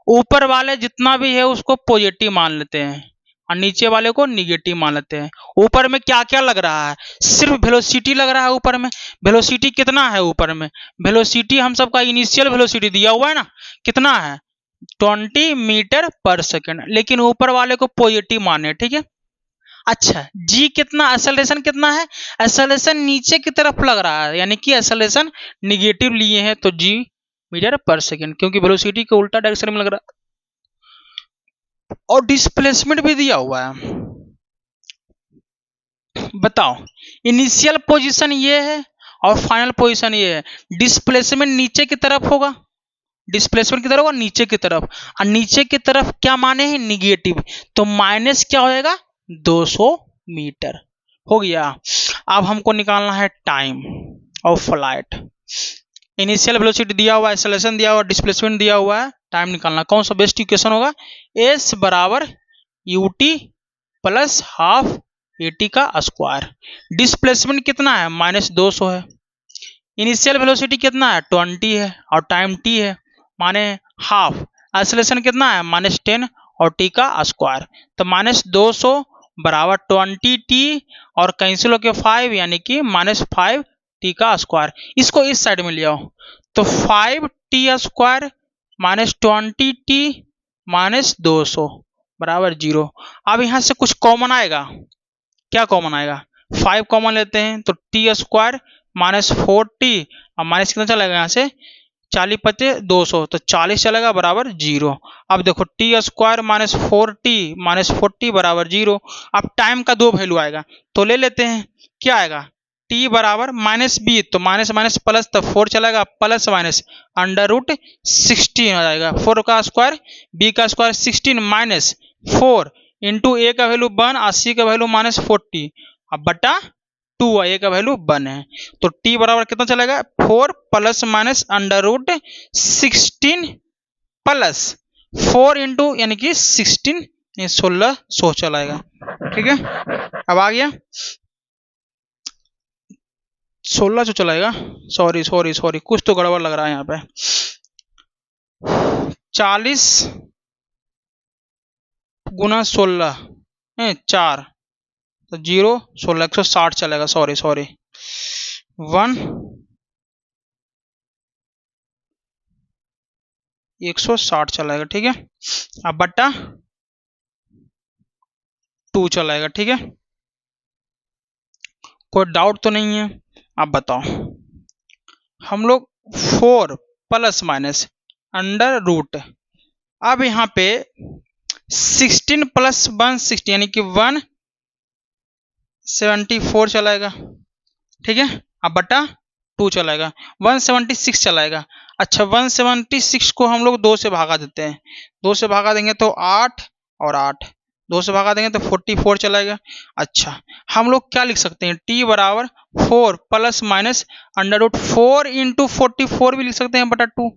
ऊपर वाले जितना भी है उसको पॉजिटिव मान लेते हैं और नीचे वाले को निगेटिव मान लेते हैं। ऊपर में क्या क्या लग रहा है, सिर्फ वेलोसिटी लग रहा है ऊपर में। वेलोसिटी कितना है ऊपर में, वेलोसिटी हम सबका इनिशियल वेलोसिटी दिया हुआ है ना, कितना है 20 मीटर पर सेकंड, लेकिन ऊपर वाले को पॉजिटिव माने, ठीक है। अच्छा जी कितना, एक्सेलरेशन कितना है, एक्सेलरेशन नीचे की तरफ लग रहा है, यानी कि एक्सेलरेशन निगेटिव लिए हैं तो जी मीटर पर सेकंड, क्योंकि वेलोसिटी के उल्टा डायरेक्शन में लग रहा है। और डिस्प्लेसमेंट भी दिया हुआ है। बताओ इनिशियल पोजीशन ये है और फाइनल पोजीशन ये है, डिस्प्लेसमेंट नीचे की तरफ होगा, डिस्प्लेसमेंट की तरफ होगा नीचे की तरफ, और नीचे की तरफ क्या माने हैं निगेटिव, तो माइनस क्या हो जाएगा 200 मीटर हो गया। अब हमको निकालना है time of flight. Initial velocity दिया हुआ है, एक्सेलरेशन दिया हुआ है, डिस्प्लेसमेंट दिया हुआ है, टाइम निकालना, कौन सा बेस्ट इक्वेशन होगा, एस बराबर यूटी प्लस हाफ एटी का स्क्वायर। डिस्प्लेसमेंट कितना है -200 है, इनिशियल वेलोसिटी कितना है 20 है और टाइम टी है माने हाफ, एक्सेलरेशन कितना है -10 और टी का स्क्वायर, तो -200 बराबर 20t और कैंसिल होके 5 यानी कि -5 टी का स्क्वायर। इसको इस साइड में ले आओ तो 5t स्क्वायर -20t -200 बराबर 0। अब यहाँ से कुछ कॉमन आएगा, क्या कॉमन आएगा, 5 कॉमन लेते हैं तो टी स्क्वायर -4t और माइनस कितना चलेगा यहाँ से 40 पचे 200 तो 40 चलेगा बराबर 0। अब देखो टी स्क्वायर -4t -40 बराबर 0। अब टाइम का दो वैल्यू आएगा तो ले लेते हैं, क्या आएगा t बराबर -b तो माइनस माइनस प्लस तो 4 चलेगा प्लस माइनस √16 हो जाएगा, 4 का स्क्वायर b का स्क्वायर 16 माइनस 4 इंटू ए का वैल्यू 1 और सी का वैल्यू -40 अब बटा 2 ए का वैल्यू 1 है, तो t बराबर कितना चलेगा 4 प्लस माइनस √16 प्लस 4 इंटू यानी कि 1600 चलाएगा, ठीक है। अब आ गया 1600 चलाएगा, सॉरी कुछ तो गड़बड़ लग रहा है यहाँ पे, 40 गुना 16 4 तो 0 16 160 चलेगा। सॉरी 160 चलाएगा। ठीक है, अब बट्टा 2 चलाएगा। ठीक है, कोई डाउट तो नहीं है? अब बताओ, हम लोग 4 प्लस माइनस अंडर रूट, अब यहाँ पे 16 प्लस 160 यानी कि 174 चलाएगा। ठीक है, अब बटा 2 चलाएगा, 176 चलाएगा। अच्छा 176 को हम लोग 2 से भागा देते हैं, 2 से भागा देंगे तो 8 और 8, 2 से भागा देंगे तो 44 चलाएगा। अच्छा हम लोग क्या लिख सकते हैं, t बराबर 4 plus minus under root 4 into 44 भी लिख सकते हैं बटा 2,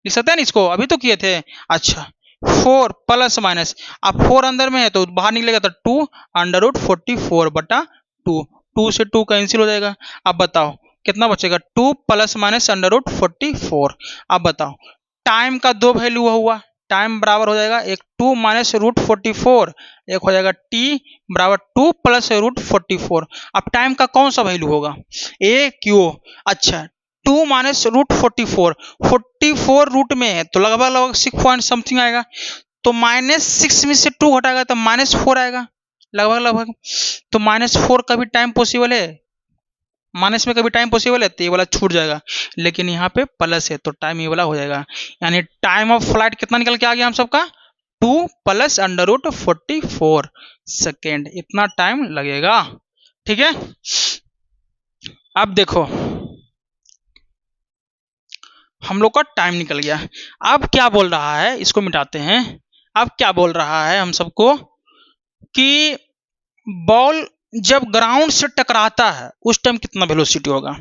लिख सकते हैं ना इसको, अभी तो किए थे। अच्छा 4 प्लस माइनस, अब 4 अंदर में है तो बाहर निकलेगा तो 2 अंडर रूट 44 बटा 2, 2 से 2 कैंसिल हो जाएगा। अब बताओ कितना बचेगा, 2 प्लस माइनस अंडर रूट 44। अब बताओ टाइम का 2 वैल्यू हुआ, टाइम बराबर हो जाएगा एक 2 माइनस रूट 44, एक हो जाएगा t बराबर 2 प्लस रूट 44। अब टाइम का कौन सा वैल्यू होगा, ए क्यू। अच्छा 2 माइनस रूट 44 रूट में है तो लगभग लगभग 6 पॉइंट समथिंग आएगा, तो -6 में से 2 घटाएगा तो -4 आएगा लगभग लगभग। तो -4 का भी टाइम पॉसिबल है, माइनस में कभी टाइम पॉसिबल है तो ये वाला छूट जाएगा, लेकिन यहाँ पे प्लस है तो टाइम ये वाला हो जाएगा। यानी टाइम ऑफ फ्लाइट कितना निकल के आ गया हम सबका, 2 प्लस अंडर रूट 44 सेकेंड, इतना टाइम लगेगा। ठीक है, अब देखो हम लोग का टाइम निकल गया। अब क्या बोल रहा है, इसको मिटाते हैं। अब क्या बोल रहा है हम सबको कि बॉल जब ग्राउंड से टकराता है उस टाइम कितना वेलोसिटी होगा।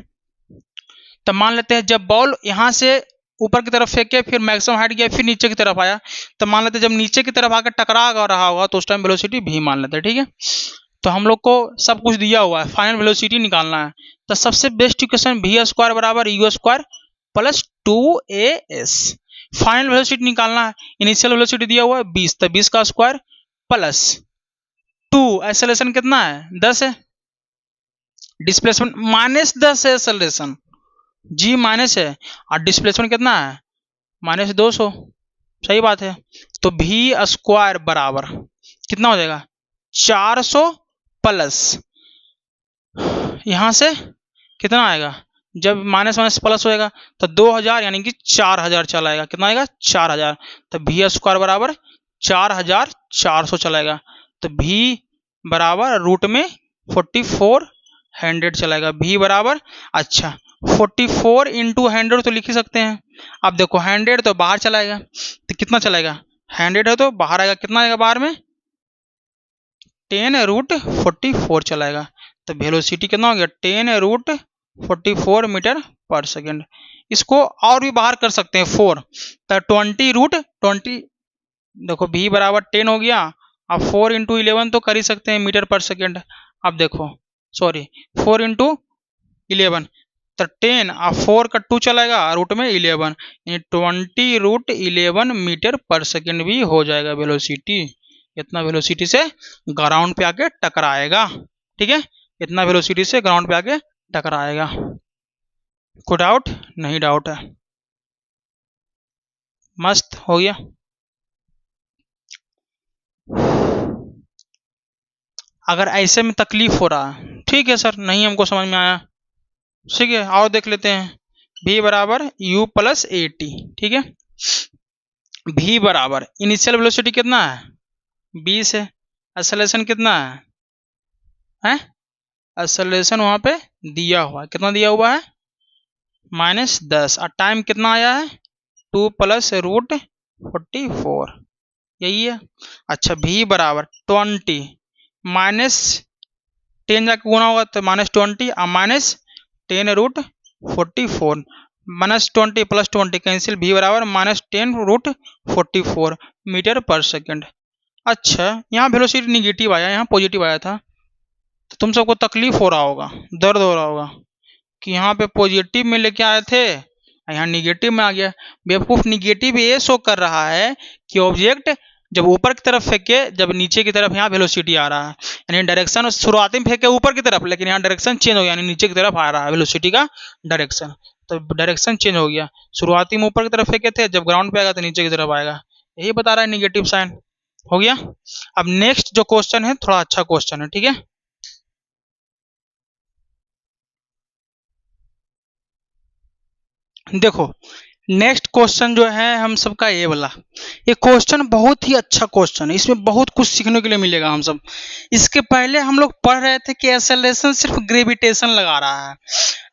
तो मान लेते हैं जब बॉल यहां से ऊपर की तरफ फेंके, फिर मैक्सिमम हाइट गया, फिर नीचे की तरफ आया, तो मान लेते हैं जब नीचे की तरफ आकर टकरा रहा होगा तो उस टाइम वेलोसिटी भी मान लेते हैं। ठीक है, तो हम लोग को सब कुछ दिया हुआ है, फाइनल वेलोसिटी निकालना है। तो सबसे बेस्ट इक्वेशन वी स्क्वायर बराबर you square plus 2as, final velocity निकालना है। इनिशियल वेलोसिटी दिया हुआ है 20, तो 20 का स्क्वायर प्लस 2, एक्सेलरेशन कितना है 10 है, डिस्प्लेसमेंट -10 है, एक्सेलरेशन g माइनस है और डिस्प्लेसमेंट कितना है -200, सही बात है। तो वी स्क्वायर बराबर कितना हो जाएगा 400 प्लस यहां से कितना आएगा, जब माइनस माइनस प्लस होएगा तो 2000 यानी कि 4000 चलाएगा। कितना आएगा 4000, तो वी स्क्वायर बराबर 4400 चलाएगा। तो वी बराबर रूट में 4400 चलाएगा, वी बराबर। अच्छा 44 इंटू 100 तो लिख ही सकते हैं। अब देखो 100 तो बाहर चलाएगा तो कितना चलाएगा, 100 है तो बाहर आएगा, कितना आएगा बाहर में 10 रूट 44 चलाएगा। तो वेलोसिटी कितना हो गया 10 रूट 44 मीटर पर सेकेंड। इसको और भी बाहर कर सकते हैं 4, तो 20 रूट 20, देखो v बराबर 10 हो गया, अब 4 इंटू 11 तो कर ही सकते हैं मीटर पर सेकेंड। अब देखो सॉरी 4 इंटू 11 तो 10, अब 4 का 2 चलाएगा रूट में 11, यानी 20 रूट 11 मीटर पर सेकेंड भी हो जाएगा वेलोसिटी। इतना वेलोसिटी से ग्राउंड पे आके टकराएगा। ठीक है, इतना वेलोसिटी से ग्राउंड पे आके टकराएगा। कोई डाउट नहीं, डाउट है, मस्त हो गया। अगर ऐसे में तकलीफ हो रहा है, ठीक है सर नहीं हमको समझ में आया, ठीक है और देख लेते हैं। v बराबर u प्लस ए टी, ठीक है, v बराबर इनिशियल वेलोसिटी कितना है 20 है, एक्सेलरेशन कितना है एक्सेलरेशन वहां पे दिया हुआ है, कितना दिया हुआ है -10, और टाइम कितना आया है 2 प्लस रूट 44, यही है। अच्छा v बराबर 20 -10 जाके गुना होगा तो -20 और -10 रूट 44, -20 प्लस 20 कैंसिल, v बराबर -10 रूट 44 मीटर पर सेकेंड। अच्छा यहाँ वेलोसिटी निगेटिव आया, यहाँ पॉजिटिव आया था, तो तुम सबको तकलीफ हो रहा होगा, दर्द हो रहा होगा कि यहाँ पे पॉजिटिव में लेके आए थे यहाँ निगेटिव में आ गया। बेवकूफ, निगेटिव ये शो कर रहा है कि ऑब्जेक्ट जब ऊपर की तरफ फेंके, जब नीचे की तरफ यहाँ वेलोसिटी आ रहा है, यानी डायरेक्शन शुरुआती में फेंके ऊपर की तरफ, लेकिन यहाँ डायरेक्शन चेंज हो गया, यानी नीचे की तरफ आ रहा है वेलोसिटी का डायरेक्शन। तो डायरेक्शन चेंज हो गया, शुरुआती में ऊपर की तरफ फेंके थे, जब ग्राउंड पे आएगा तो नीचे की तरफ आएगा, यही बता रहा है निगेटिव साइन। हो गया। अब नेक्स्ट जो क्वेश्चन है थोड़ा अच्छा क्वेश्चन है, ठीक है। देखो नेक्स्ट क्वेश्चन जो है हम सबका ये वाला, ये क्वेश्चन बहुत ही अच्छा क्वेश्चन है, इसमें बहुत कुछ सीखने के लिए मिलेगा हम सब। इसके पहले हम लोग पढ़ रहे थे कि एक्सेलरेशन सिर्फ ग्रेविटेशन लगा रहा है,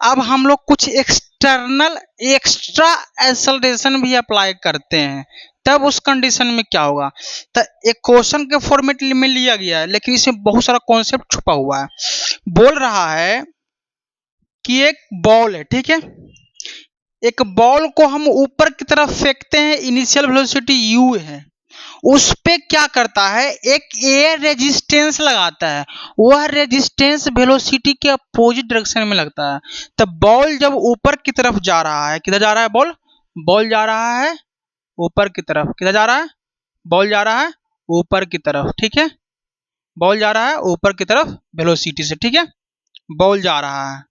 अब हम लोग कुछ एक्सटर्नल एक्स्ट्रा एक्सेलरेशन भी अप्लाई करते हैं, तब उस कंडीशन में क्या होगा। तो एक क्वेश्चन के फॉर्मेट में लिया गया है, लेकिन इसमें बहुत सारा कॉन्सेप्ट छुपा हुआ है। बोल रहा है कि एक बॉल है, ठीक है, एक बॉल को हम ऊपर की तरफ फेंकते हैं, इनिशियल वेलोसिटी u है, उस पे क्या करता है, एक एयर रेजिस्टेंस लगाता है, वह रेजिस्टेंस वेलोसिटी के अपोजिट डायरेक्शन में लगता है। तब बॉल जब ऊपर की तरफ जा रहा है, किधर जा रहा है बॉल, बॉल जा रहा है ऊपर की तरफ, किधर जा रहा है, बॉल जा रहा है ऊपर की तरफ, ठीक है, बॉल जा रहा है ऊपर की तरफ वेलोसिटी से, ठीक है, बॉल जा रहा है,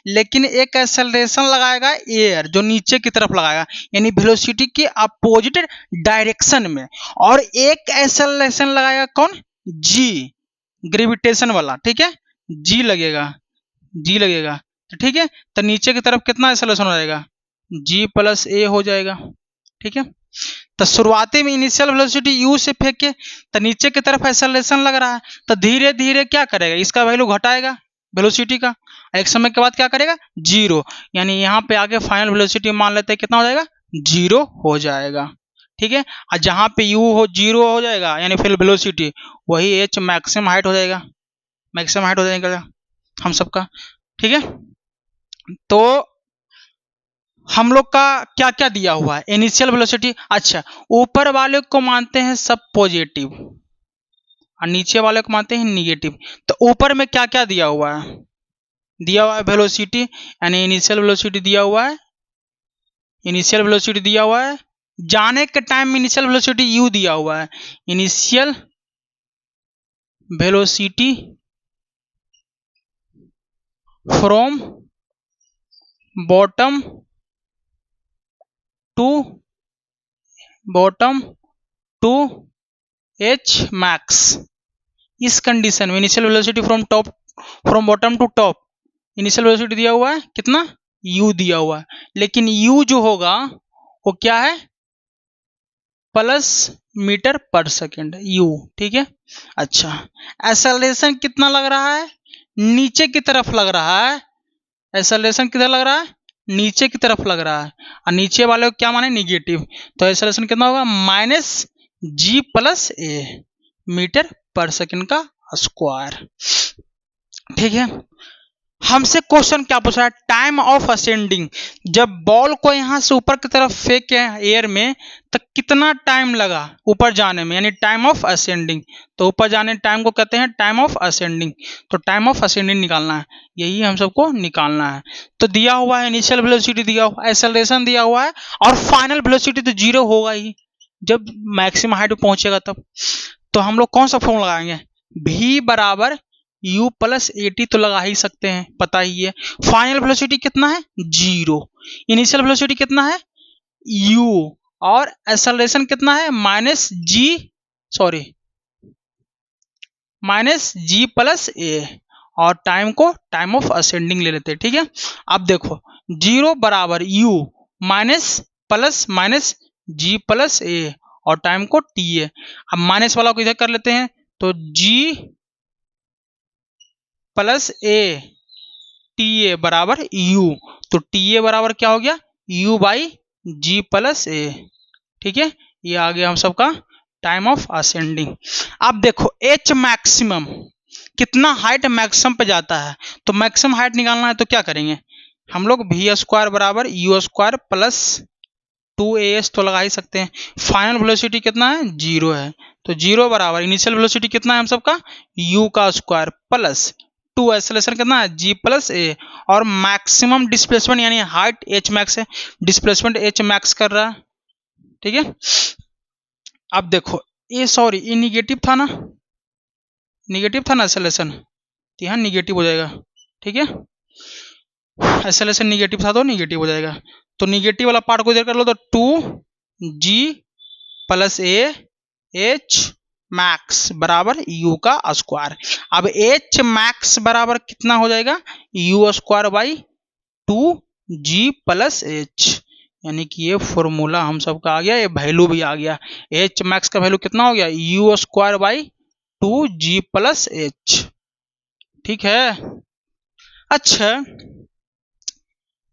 लेकिन एक एक्सेलरेशन लगाएगा एयर जो नीचे की तरफ लगाएगा, यानी वेलोसिटी के अपोजिट डायरेक्शन में, और एक एक्सेलरेशन लगाएगा कौन, जी, ग्रेविटेशन वाला, ठीक है, जी लगेगा, जी लगेगा, तो ठीक है, तो नीचे की तरफ कितना एक्सेलरेशन हो जाएगा, जी प्लस ए हो जाएगा, ठीक है। तो शुरुआती में इनिशियल वेलोसिटी u से फेंके, तो नीचे की तरफ एक्सेलरेशन लग रहा है, तो धीरे धीरे क्या करेगा, इसका वैल्यू घटाएगा वेलोसिटी का, एक समय के बाद क्या करेगा, जीरो, यानी यहाँ पे आगे फाइनल वेलोसिटी मान लेते हैं कितना हो जाएगा, जीरो हो जाएगा, ठीक है। और जहाँ पे u हो जीरो हो जाएगा, यानी फिर वेलोसिटी, वही h मैक्सिमम हाइट हो जाएगा, मैक्सिमम हाइट हो जाएगा हम सबका, ठीक है। तो हम लोग का क्या क्या दिया हुआ है, इनिशियल वेलोसिटी, अच्छा ऊपर वाले को मानते हैं सब पॉजिटिव और नीचे वाले को मानते हैं निगेटिव। तो ऊपर में क्या क्या दिया हुआ है, दिया हुआ है वेलोसिटी, यानी इनिशियल वेलोसिटी दिया हुआ है, इनिशियल वेलोसिटी दिया हुआ है, जाने के टाइम में इनिशियल वेलोसिटी u दिया हुआ है, initial velocity from bottom to h max, इस कंडीशन में initial velocity from bottom to top, initial velocity दिया हुआ है कितना, u दिया हुआ है, लेकिन u जो होगा वो क्या है, प्लस मीटर पर सेकेंड u, ठीक है। अच्छा एक्सेलरेशन कितना लग रहा है, नीचे की तरफ लग रहा है, एक्सेलरेशन किधर लग रहा है, नीचे की तरफ लग रहा है, और नीचे वाले को क्या माने, निगेटिव, तो एक्सेलरेशन कितना होगा, माइनस जी प्लस ए मीटर पर सेकेंड का स्क्वायर, ठीक है। हमसे क्वेश्चन क्या पूछा है, टाइम ऑफ असेंडिंग, जब बॉल को यहां से ऊपर की तरफ फेंके एयर में तो कितना टाइम लगा ऊपर जाने में, यानी टाइम ऑफ असेंडिंग, तो ऊपर जाने टाइम को कहते हैं टाइम ऑफ असेंडिंग, तो टाइम ऑफ असेंडिंग निकालना है, यही हम सबको निकालना है। तो दिया हुआ है इनिशियल वेलोसिटी दिया हुआ है, एक्सेलरेशन दिया हुआ है, और फाइनल वेलोसिटी तो जीरो होगा ही जब मैक्सिमम हाइट पहुंचेगा तब। तो हम लोग कौन सा फॉर्मूला लगाएंगे, v बराबर u प्लस एटी तो लगा ही सकते हैं, पता ही है। फाइनल वेलोसिटी कितना है, जीरो, इनिशियल वेलोसिटी कितना है u, और एक्सेलरेशन कितना है माइनस जी प्लस ए, और टाइम को टाइम ऑफ असेंडिंग ले लेते हैं, ठीक है। अब देखो जीरो बराबर u minus plus minus ji plus a, और टाइम को टी ए, अब माइनस वाला को इधर कर लेते हैं, तो जी प्लस ए टी ए बराबर u, तो टी ए बराबर क्या हो गया, u by g plus a, ठीक है। ये आ गया हम सबका टाइम ऑफ असेंडिंग। अब देखो h मैक्सिमम कितना हाइट मैक्सिमम पे जाता है, तो मैक्सिमम हाइट निकालना है तो क्या करेंगे हम लोग, वी स्क्वायर बराबर यू स्क्वायर प्लस 2as तो लगा ही सकते हैं। फाइनल वेलोसिटी कितना है, जीरो है, तो जीरो बराबर इनिशियल वेलोसिटी कितना है हम सबका, u का स्क्वायर प्लस 2 एक्सेलरेशन कितना है, g प्लस ए, और मैक्सिमम डिस्प्लेसमेंट यानी हाइट h मैक्स है, डिस्प्लेसमेंट h मैक्स कर रहा है, ठीक है। अब देखो ये सॉरी ये निगेटिव था ना, निगेटिव था ना एक्सेलरेशन, तो यहाँ निगेटिव हो जाएगा। ठीक है, एक्सेलरेशन निगेटिव था तो निगेटिव हो जाएगा। तो निगेटिव वाला पार्ट को इधर कर लो तो 2g प्लस एच मैक्स बराबर यू का स्क्वायर। अब एच मैक्स बराबर कितना हो जाएगा, you square by 2g plus H, यानी कि ये फॉर्मूला हम सबका आ गया, ये वैल्यू भी आ गया। एच मैक्स का वैल्यू कितना हो गया, you square by 2g plus H. ठीक है। अच्छा,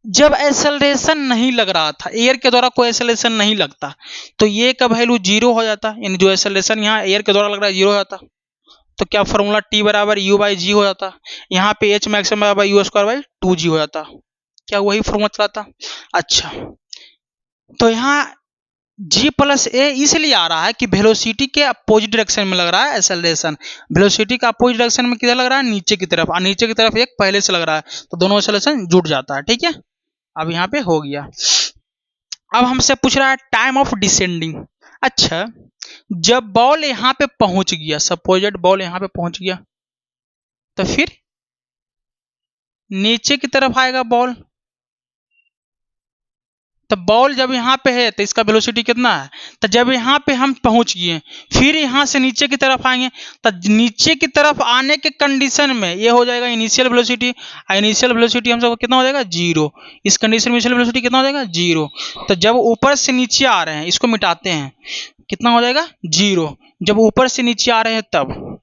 जब एक्सेलरेशन नहीं लग रहा था, एयर के द्वारा कोई एक्सेलरेशन नहीं लगता, तो ये का वैल्यू 0 हो जाता, यानी जो एक्सेलरेशन यहाँ एयर के द्वारा लग रहा है 0 हो जाता। तो क्या फॉर्मूला टी बराबर यू बाई जी हो जाता, यहाँ पे एच मैक्सिमम बराबर यू स्क्वायर बाई 2g हो जाता। क्या वही फॉर्मूला चलाता। अच्छा, तो यहाँ g प्लस ए इसलिए आ रहा है कि वेलोसिटी के अपोजिट डायरेक्शन में लग रहा है एक्सेलरेशन। वेलोसिटी का अपोजिट डायरेक्शन में किधर लग रहा है, नीचे की तरफ, और नीचे की तरफ एक पहले से लग रहा है, तो दोनों एक्सेलरेशन जुड़ जाता है। ठीक है, अब यहाँ पे हो गया। अब हमसे पूछ रहा है टाइम ऑफ डिसेंडिंग। अच्छा, जब बॉल यहाँ पे पहुंच गया, सपोजेड बॉल यहाँ पे पहुंच गया, तो फिर नीचे की तरफ आएगा बॉल। तो बॉल जब यहाँ पे है तो इसका वेलोसिटी कितना है, तो जब यहाँ पे हम पहुंच गए फिर यहाँ से नीचे की तरफ आएंगे, तो नीचे की तरफ आने के कंडीशन में ये हो जाएगा इनिशियल वेलोसिटी। इनिशियल वेलोसिटी हम सबको कितना हो जाएगा, 0। इस कंडीशन में इनिशियल वेलोसिटी कितना हो जाएगा, 0। तो जब ऊपर से नीचे आ रहे हैं, इसको मिटाते हैं, कितना हो जाएगा, 0। जब ऊपर से नीचे आ रहे हैं तब,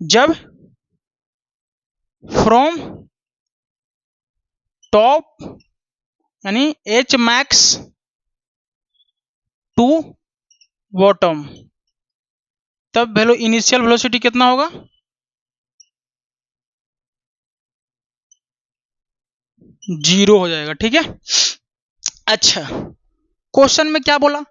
जब फ्रॉम टॉप यानी एच मैक्स टू बॉटम, तब वैल्यू इनिशियल वेलोसिटी कितना होगा, 0 हो जाएगा। ठीक है। अच्छा, क्वेश्चन में क्या बोला,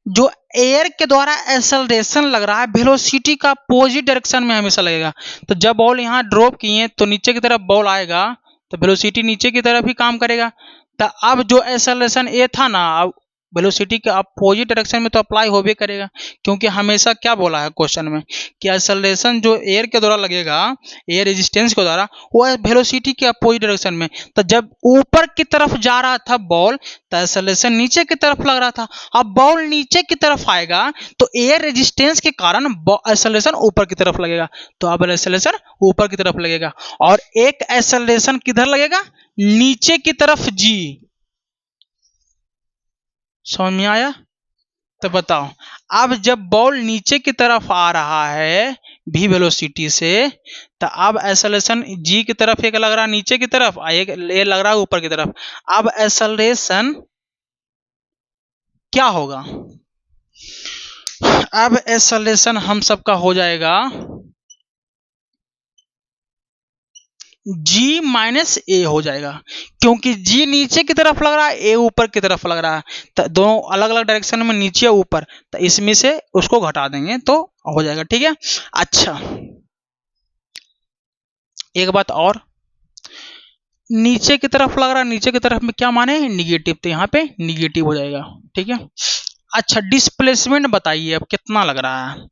जो एयर के द्वारा एक्सेलरेशन लग रहा है वेलोसिटी का अपोजिट डायरेक्शन में हमेशा लगेगा। तो जब बॉल यहाँ ड्रॉप किए तो नीचे की तरफ बॉल आएगा, तो वेलोसिटी नीचे की तरफ ही काम करेगा। तो अब जो एक्सेलरेशन ए था ना, अब वेलोसिटी के अपोजिट डायरेक्शन में तो अप्लाई हो भी करेगा, क्योंकि हमेशा क्या बोला है क्वेश्चन में कि एक्सेलरेशन जो एयर के द्वारा लगेगा, एयर रेजिस्टेंस के द्वारा, वो वेलोसिटी के अपोजिट डायरेक्शन में। तो जब ऊपर की तरफ जा रहा था बॉल, तो एक्सेलरेशन नीचे की तरफ लग रहा था। अब बॉल नीचे की तरफ आएगा तो एयर रेजिस्टेंस के कारण एक्सेलरेशन ऊपर की तरफ लगेगा। तो अब एक्सेलरेशन ऊपर की तरफ लगेगा, और एक एक्सेलरेशन किधर लगेगा, नीचे की तरफ, जी। समझ में आया। तो बताओ, अब जब बॉल नीचे की तरफ आ रहा है भी वेलोसिटी से, तो अब एक्सेलरेशन जी की तरफ एक लग रहा है नीचे की तरफ, एक ये लग रहा है ऊपर की तरफ। अब एक्सेलरेशन क्या होगा, अब एक्सेलरेशन हम सबका हो जाएगा जी माइनस ए हो जाएगा, क्योंकि जी नीचे की तरफ लग रहा है, ए ऊपर की तरफ लग रहा है, तो दोनों अलग अलग डायरेक्शन में, नीचे ऊपर, तो इसमें से उसको घटा देंगे तो हो जाएगा। ठीक है। अच्छा, एक बात और, नीचे की तरफ लग रहा है, नीचे की तरफ में क्या माने, निगेटिव, तो यहाँ पे निगेटिव हो जाएगा। ठीक है। अच्छा, डिस्प्लेसमेंट बताइए अब कितना लग रहा है।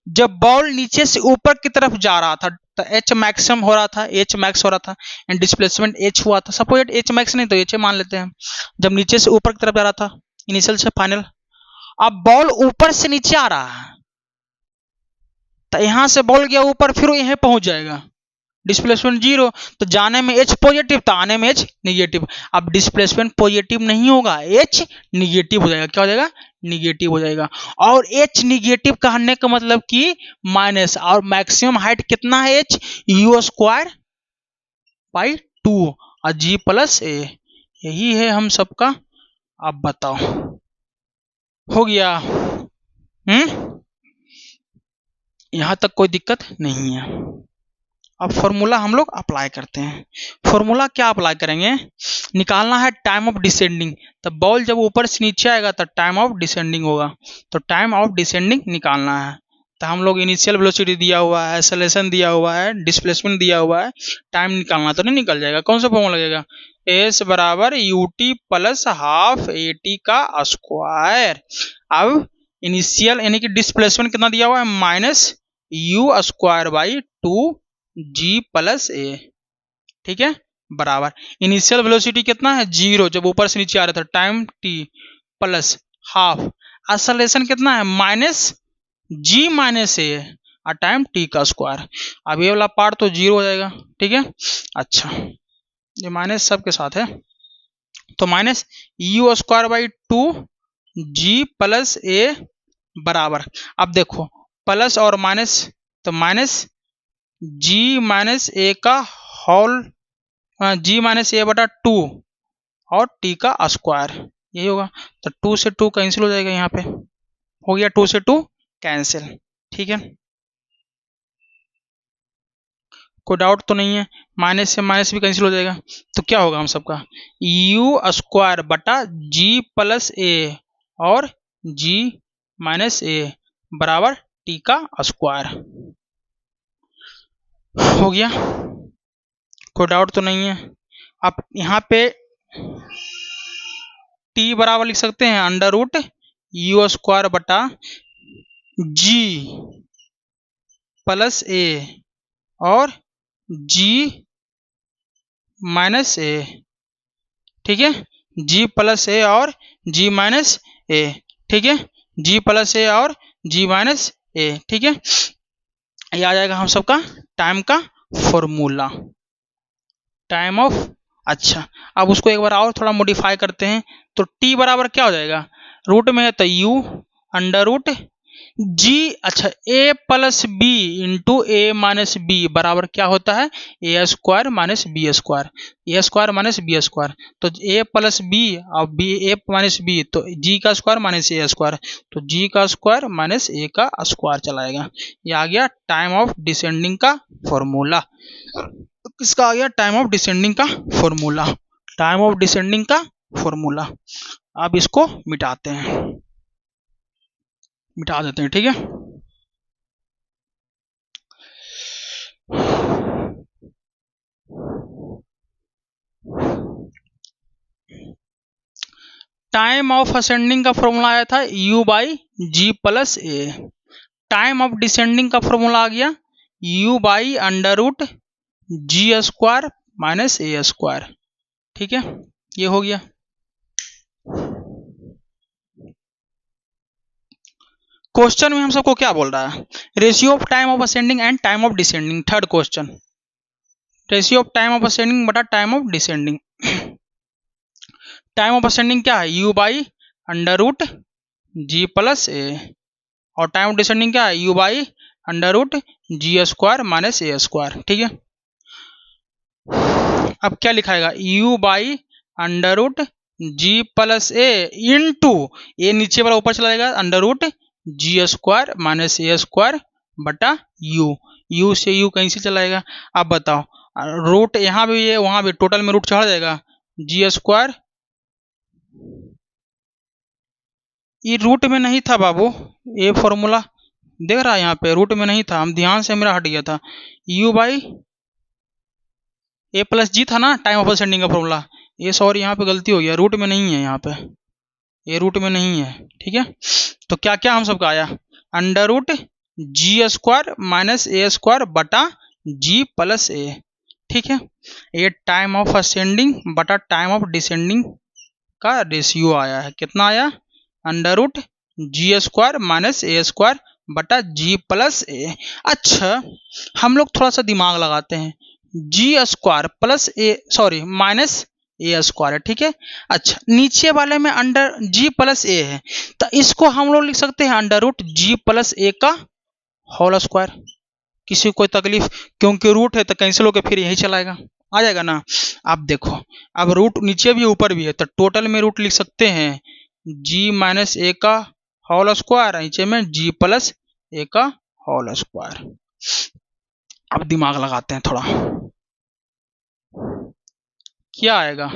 जब बॉल नीचे से ऊपर की तरफ जा रहा था तो एच मैक्सिमम हो रहा था, एच मैक्स हो रहा था, एंड डिस्प्लेसमेंट एच हुआ था। सपोज एच मैक्स नहीं तो एच मान लेते हैं। जब नीचे से ऊपर की तरफ जा रहा था, इनिशियल से फाइनल, अब बॉल ऊपर से नीचे आ रहा है, तो यहां से बॉल गया ऊपर, फिर यहीं पहुंच जाएगा, डिस्प्लेसमेंट 0। तो जाने में एच पॉजिटिव, तो आने में एच निगेटिव। अब डिस्प्लेसमेंट पॉजिटिव नहीं होगा, एच निगेटिव हो जाएगा। क्या हो जाएगा, निगेटिव हो जाएगा। और एच निगेटिव कहने का मतलब कि माइनस, और मैक्सिमम हाइट कितना है, एच यू स्क्वायर बाई 2 और जी प्लस ए, यही है हम सबका। अब बताओ, हो गया। यहां तक कोई दिक्कत नहीं है। अब फॉर्मूला हम लोग अप्लाई करते हैं। फॉर्मूला क्या अप्लाई करेंगे, निकालना है टाइम ऑफ डिसेंडिंग। तो बॉल जब ऊपर से नीचे आएगा तो टाइम ऑफ डिसेंडिंग होगा, तो टाइम ऑफ डिसेंडिंग निकालना है। तो हम लोग इनिशियल वेलोसिटी दिया हुआ है, एक्सेलरेशन दिया हुआ है, डिस्प्लेसमेंट दिया हुआ है, टाइम निकालना तो नहीं निकल जाएगा। कौन सा फॉर्मूला लगेगा, एस बराबर u t plus half a t का स्क्वायर। अब इनिशियल यानी कि डिस्प्लेसमेंट कितना दिया हुआ है, minus u square by 2g plus a, ठीक है, बराबर इनिशियल वेलोसिटी कितना है 0 जब ऊपर से नीचे आ रहा था, time T plus half, acceleration कितना है माइनस जी माइनस ए और टाइम टी का स्क्वायर। अब ये वाला पार्ट तो 0 हो जाएगा, ठीक है। अच्छा, ये माइनस सबके साथ है, तो minus u square by 2g plus a बराबर, अब देखो प्लस और माइनस, तो माइनस जी माइनस ए का होल, जी माइनस ए बटा 2 और टी का स्क्वायर, यही होगा। तो 2 से 2 कैंसिल हो जाएगा, यहाँ पे हो गया 2 से 2 कैंसिल, ठीक है, कोई डाउट तो नहीं है। माइनस से माइनस भी कैंसिल हो जाएगा, तो क्या होगा हम सबका यू स्क्वायर बटा जी प्लस ए और जी माइनस ए बराबर टी का स्क्वायर, हो गया, कोई डाउट तो नहीं है। अब यहाँ पे टी बराबर लिख सकते हैं अंडर रूट यू स्क्वायर बटा जी प्लस ए और जी माइनस ए, ठीक है, जी प्लस ए और जी माइनस ए, ठीक है, जी प्लस ए और जी माइनस ए, ठीक है, ये आ जाएगा हम सबका टाइम का फॉर्मूला, टाइम ऑफ। अच्छा, अब उसको एक बार और थोड़ा मॉडिफाई करते हैं, तो टी बराबर क्या हो जाएगा, रूट में है तो यू अंडर रूट जी, अच्छा ए प्लस बी इंटू ए माइनस बी बराबर क्या होता है ए स्क्वायर माइनस बी स्क्वायर, ए स्क्वायर माइनस बी स्क्वायर, तो ए प्लस बी और बी ए माइनस बी, तो जी का स्क्वायर माइनस ए स्क्वायर, तो जी का स्क्वायर माइनस ए का स्क्वायर चलाएगा, ये आ गया टाइम ऑफ डिसेंडिंग का फॉर्मूला। किसका आ गया टाइम ऑफ डिसेंडिंग का फॉर्मूला, टाइम ऑफ डिसेंडिंग का फॉर्मूला। अब इसको मिटाते हैं, मिटा देते हैं, ठीक है। टाइम ऑफ असेंडिंग का फॉर्मूला आया था u by g plus a, time of descending का फॉर्मूला आ गया u by under root g square minus a square, ठीक है, ये हो गया। क्वेश्चन में हम सबको क्या बोल रहा है, ratio of time of ascending and time of descending, third question, ratio of time of ascending बटा time of descending. Time of ascending क्या है u by under root g plus a, और टाइम ऑफ डिसेंडिंग क्या है u by under root g square minus a square, ठीक है। अब क्या लिखाएगा u by under root g plus a into a नीचे वाला ऊपर चला जाएगा under root g square minus a square बटा u से u कहीं से चलाएगा। अब बताओ रूट यहाँ भी है वहां भी, टोटल में रूट चढ़ जाएगा, जी स्क्वायर, ये रूट में नहीं था बाबू, ये फॉर्मूला देख रहा है यहाँ पे रूट में नहीं था, हम ध्यान से मेरा हट गया था, u बाई ए प्लस जी था ना टाइम ऑफ असेंडिंग का फॉर्मूला, ये सॉरी यहाँ पे गलती हो गया, रूट में नहीं है, यहाँ पे ये रूट में नहीं है, ठीक है। तो क्या क्या हम सबका आया under root g square minus a square बटा जी प्लस ए, ठीक है, ये टाइम ऑफ असेंडिंग बटा टाइम ऑफ डिसेंडिंग का रेशियो आया है, कितना आया under root g square minus a square बटा जी प्लस ए। अच्छा, हम लोग थोड़ा सा दिमाग लगाते हैं, जी square plus A sorry minus a square है, ठीक है। अच्छा, नीचे वाले में अंडर जी प्लस ए है, तो इसको हम लोग लिख सकते हैं अंडर रूट जी प्लस ए का होल स्क्वायर, किसी को कोई तकलीफ, क्योंकि रूट है तो कैंसिल होकर फिर यही चलाएगा, आ जाएगा ना। अब देखो, अब रूट नीचे भी ऊपर भी है, तो टोटल में रूट लिख सकते हैं जी माइनस ए का होल स्क्वायर, नीचे में जी प्लस ए का होल स्क्वायर। अब दिमाग लगाते हैं थोड़ा, क्या आएगा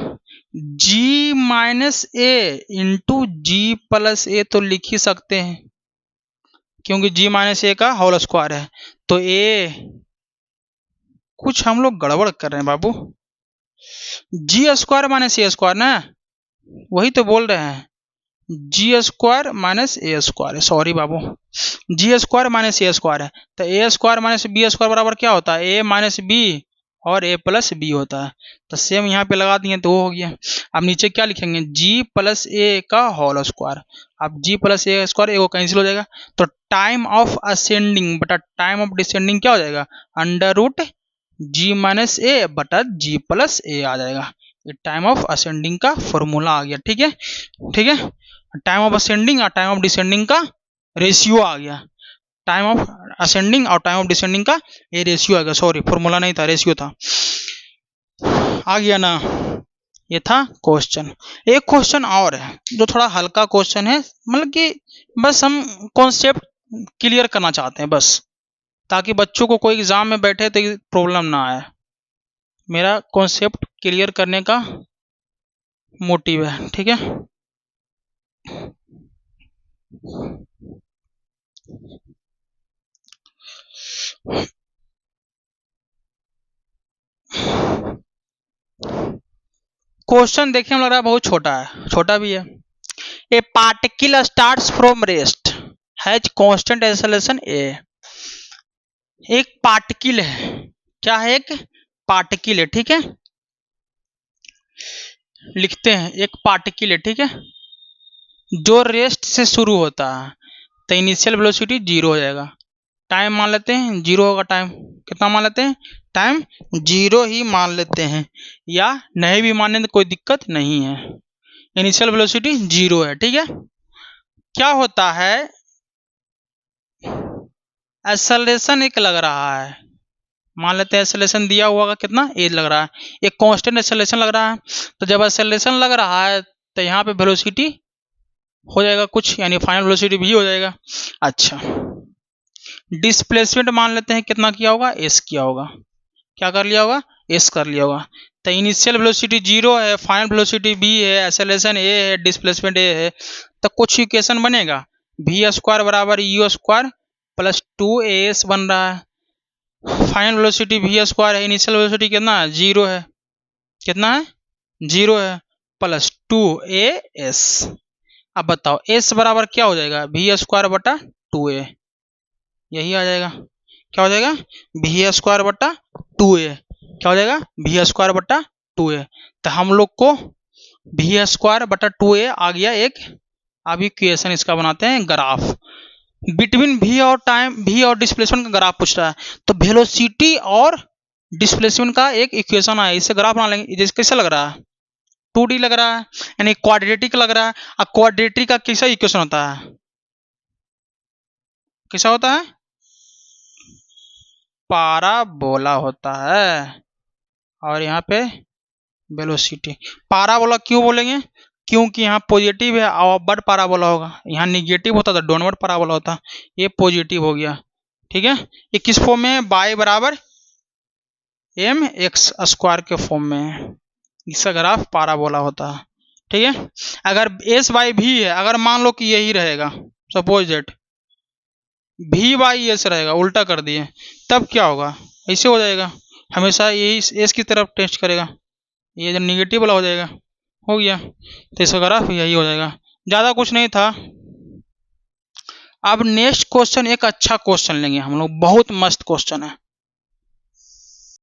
जी माइनस ए इंटू जी प्लस ए, तो लिख ही सकते हैं क्योंकि जी माइनस ए का होल स्क्वायर है, तो ए कुछ हम लोग गड़बड़ कर रहे हैं बाबू, जी स्क्वायर माइनस ए स्क्वायर ना, वही तो बोल रहे हैं, जी square minus a square, sorry Babu, ji square minus a square है, तो ए स्क्वायर माइनस बी स्क्वायर बराबर क्या होता है, ए माइनस बी और ए प्लस बी होता है। तो सेम यहाँ पे लगा दिए तो वो हो गया। अब नीचे क्या लिखेंगे, जी प्लस ए का होल स्क्वायर। अब जी प्लस ए स्क्वायर एगो कैंसिल हो जाएगा, तो टाइम ऑफ असेंडिंग बटा टाइम ऑफ डिसेंडिंग क्या हो जाएगा, अंडर रूट जी माइनस ए बटा जी प्लस ए आ जाएगा। ये टाइम ऑफ असेंडिंग का फॉर्मूला आ गया। ठीक है, ठीक है, टाइम ऑफ असेंडिंग और टाइम ऑफ डिसेंडिंग का रेशियो आ गया। टाइम ऑफ असेंडिंग और टाइम ऑफ डिसेंडिंग का ये रेशियो आ गया, सॉरी फॉर्मूला नहीं था, रेशियो था। आ गया ना, ये था क्वेश्चन। एक क्वेश्चन और है जो थोड़ा हल्का क्वेश्चन है, मतलब कि बस हम कॉन्सेप्ट क्लियर करना चाहते हैं बस, ताकि बच्चों को कोई एग्जाम में बैठे तो प्रॉब्लम ना आए। मेरा कॉन्सेप्ट क्लियर करने का मोटिव है। ठीक है, क्वेश्चन देखने में लग रहा है बहुत छोटा है, छोटा भी है। A particle starts from rest has constant acceleration a. एक पार्टिकल है, क्या है, एक पार्टिकल है। ठीक है, लिखते हैं एक पार्टिकल है, ठीक है, जो रेस्ट से शुरू होता है, तो इनिशियल वेलोसिटी 0 हो जाएगा। टाइम मान लेते हैं 0 होगा, टाइम कितना मान लेते हैं, टाइम 0 ही मान लेते हैं, या नहीं भी मानने तो कोई दिक्कत नहीं है। इनिशियल वेलोसिटी 0 है। ठीक है, क्या होता है, एक्सेलरेशन एक लग रहा है, मान लेते हैं एक्सेलरेशन दिया हुआ का कितना ए लग रहा है, एक कांस्टेंट एक्सेलरेशन लग रहा है। तो जब एक्सेलरेशन लग रहा है तो यहाँ पे वेलोसिटी हो जाएगा कुछ, यानी फाइनल वेलोसिटी भी हो जाएगा। अच्छा, डिस्प्लेसमेंट मान लेते हैं कितना किया होगा, एस किया होगा, क्या कर लिया होगा, एस कर लिया होगा। तो इनिशियल वेलोसिटी 0 है, फाइनल वेलोसिटी बी है, एक्सेलरेशन ए है, डिस्प्लेसमेंट ए है, तो कुछ इक्वेशन बनेगा, वी स्क्वायर बराबर यू स्क्वायर प्लस 2as बन रहा है। फाइनल वेलोसिटी वी स्क्वायर है, इनिशियल वेलोसिटी कितना है, 0 है, कितना है, 0 है, प्लस 2as। अब बताओ s बराबर क्या हो जाएगा, वी स्क्वायर बटा 2a, यही आ जाएगा। क्या हो जाएगा, वी स्क्वायर बटा 2a, क्या हो जाएगा, वी स्क्वायर बटा 2a। तो हम लोग को वी स्क्वायर बटा 2a आ गया एक। अब इक्वेशन इसका बनाते हैं ग्राफ, बिटवीन v और टाइम, v और डिस्प्लेसमेंट का ग्राफ पूछ रहा है, तो वेलोसिटी और डिस्प्लेसमेंट का एक इक्वेशन आया, इससे ग्राफ बना लेंगे। जैसे कैसा लग रहा है, 2D लग रहा है, यानी क्वाड्रेटिक लग रहा है। और क्वाड्रेटिक का कैसा इक्वेशन होता है, कैसा होता है, पाराबोला होता है। और यहाँ पे वेलोसिटी, पाराबोला क्यों बोलेंगे, क्योंकि यहाँ पॉजिटिव है और अपवर्ड पाराबोला होगा, यहाँ निगेटिव होता था डाउनवर्ड पाराबोला होता, ये पॉजिटिव हो गया। ठीक है, ये किस फॉर्म में है, y बराबर एम एक्स स्क्वायर के फॉर्म में है, इसका ग्राफ पाराबोला होता है। ठीक है, अगर एस बाई भी है, अगर मान लो कि यही रहेगा, सपोज दैट भी बाई एस रहेगा, उल्टा कर दिए, तब क्या होगा, ऐसे हो जाएगा, हमेशा यही एस की तरफ टेस्ट करेगा, ये जब निगेटिव वाला हो जाएगा, हो गया, तो इसका ग्राफ यही हो जाएगा। ज़्यादा कुछ नहीं था। अब नेक्स्ट क्वेश्चन एक अच्छा क्वेश्चन लेंगे हम लोग, बहुत मस्त क्वेश्चन है।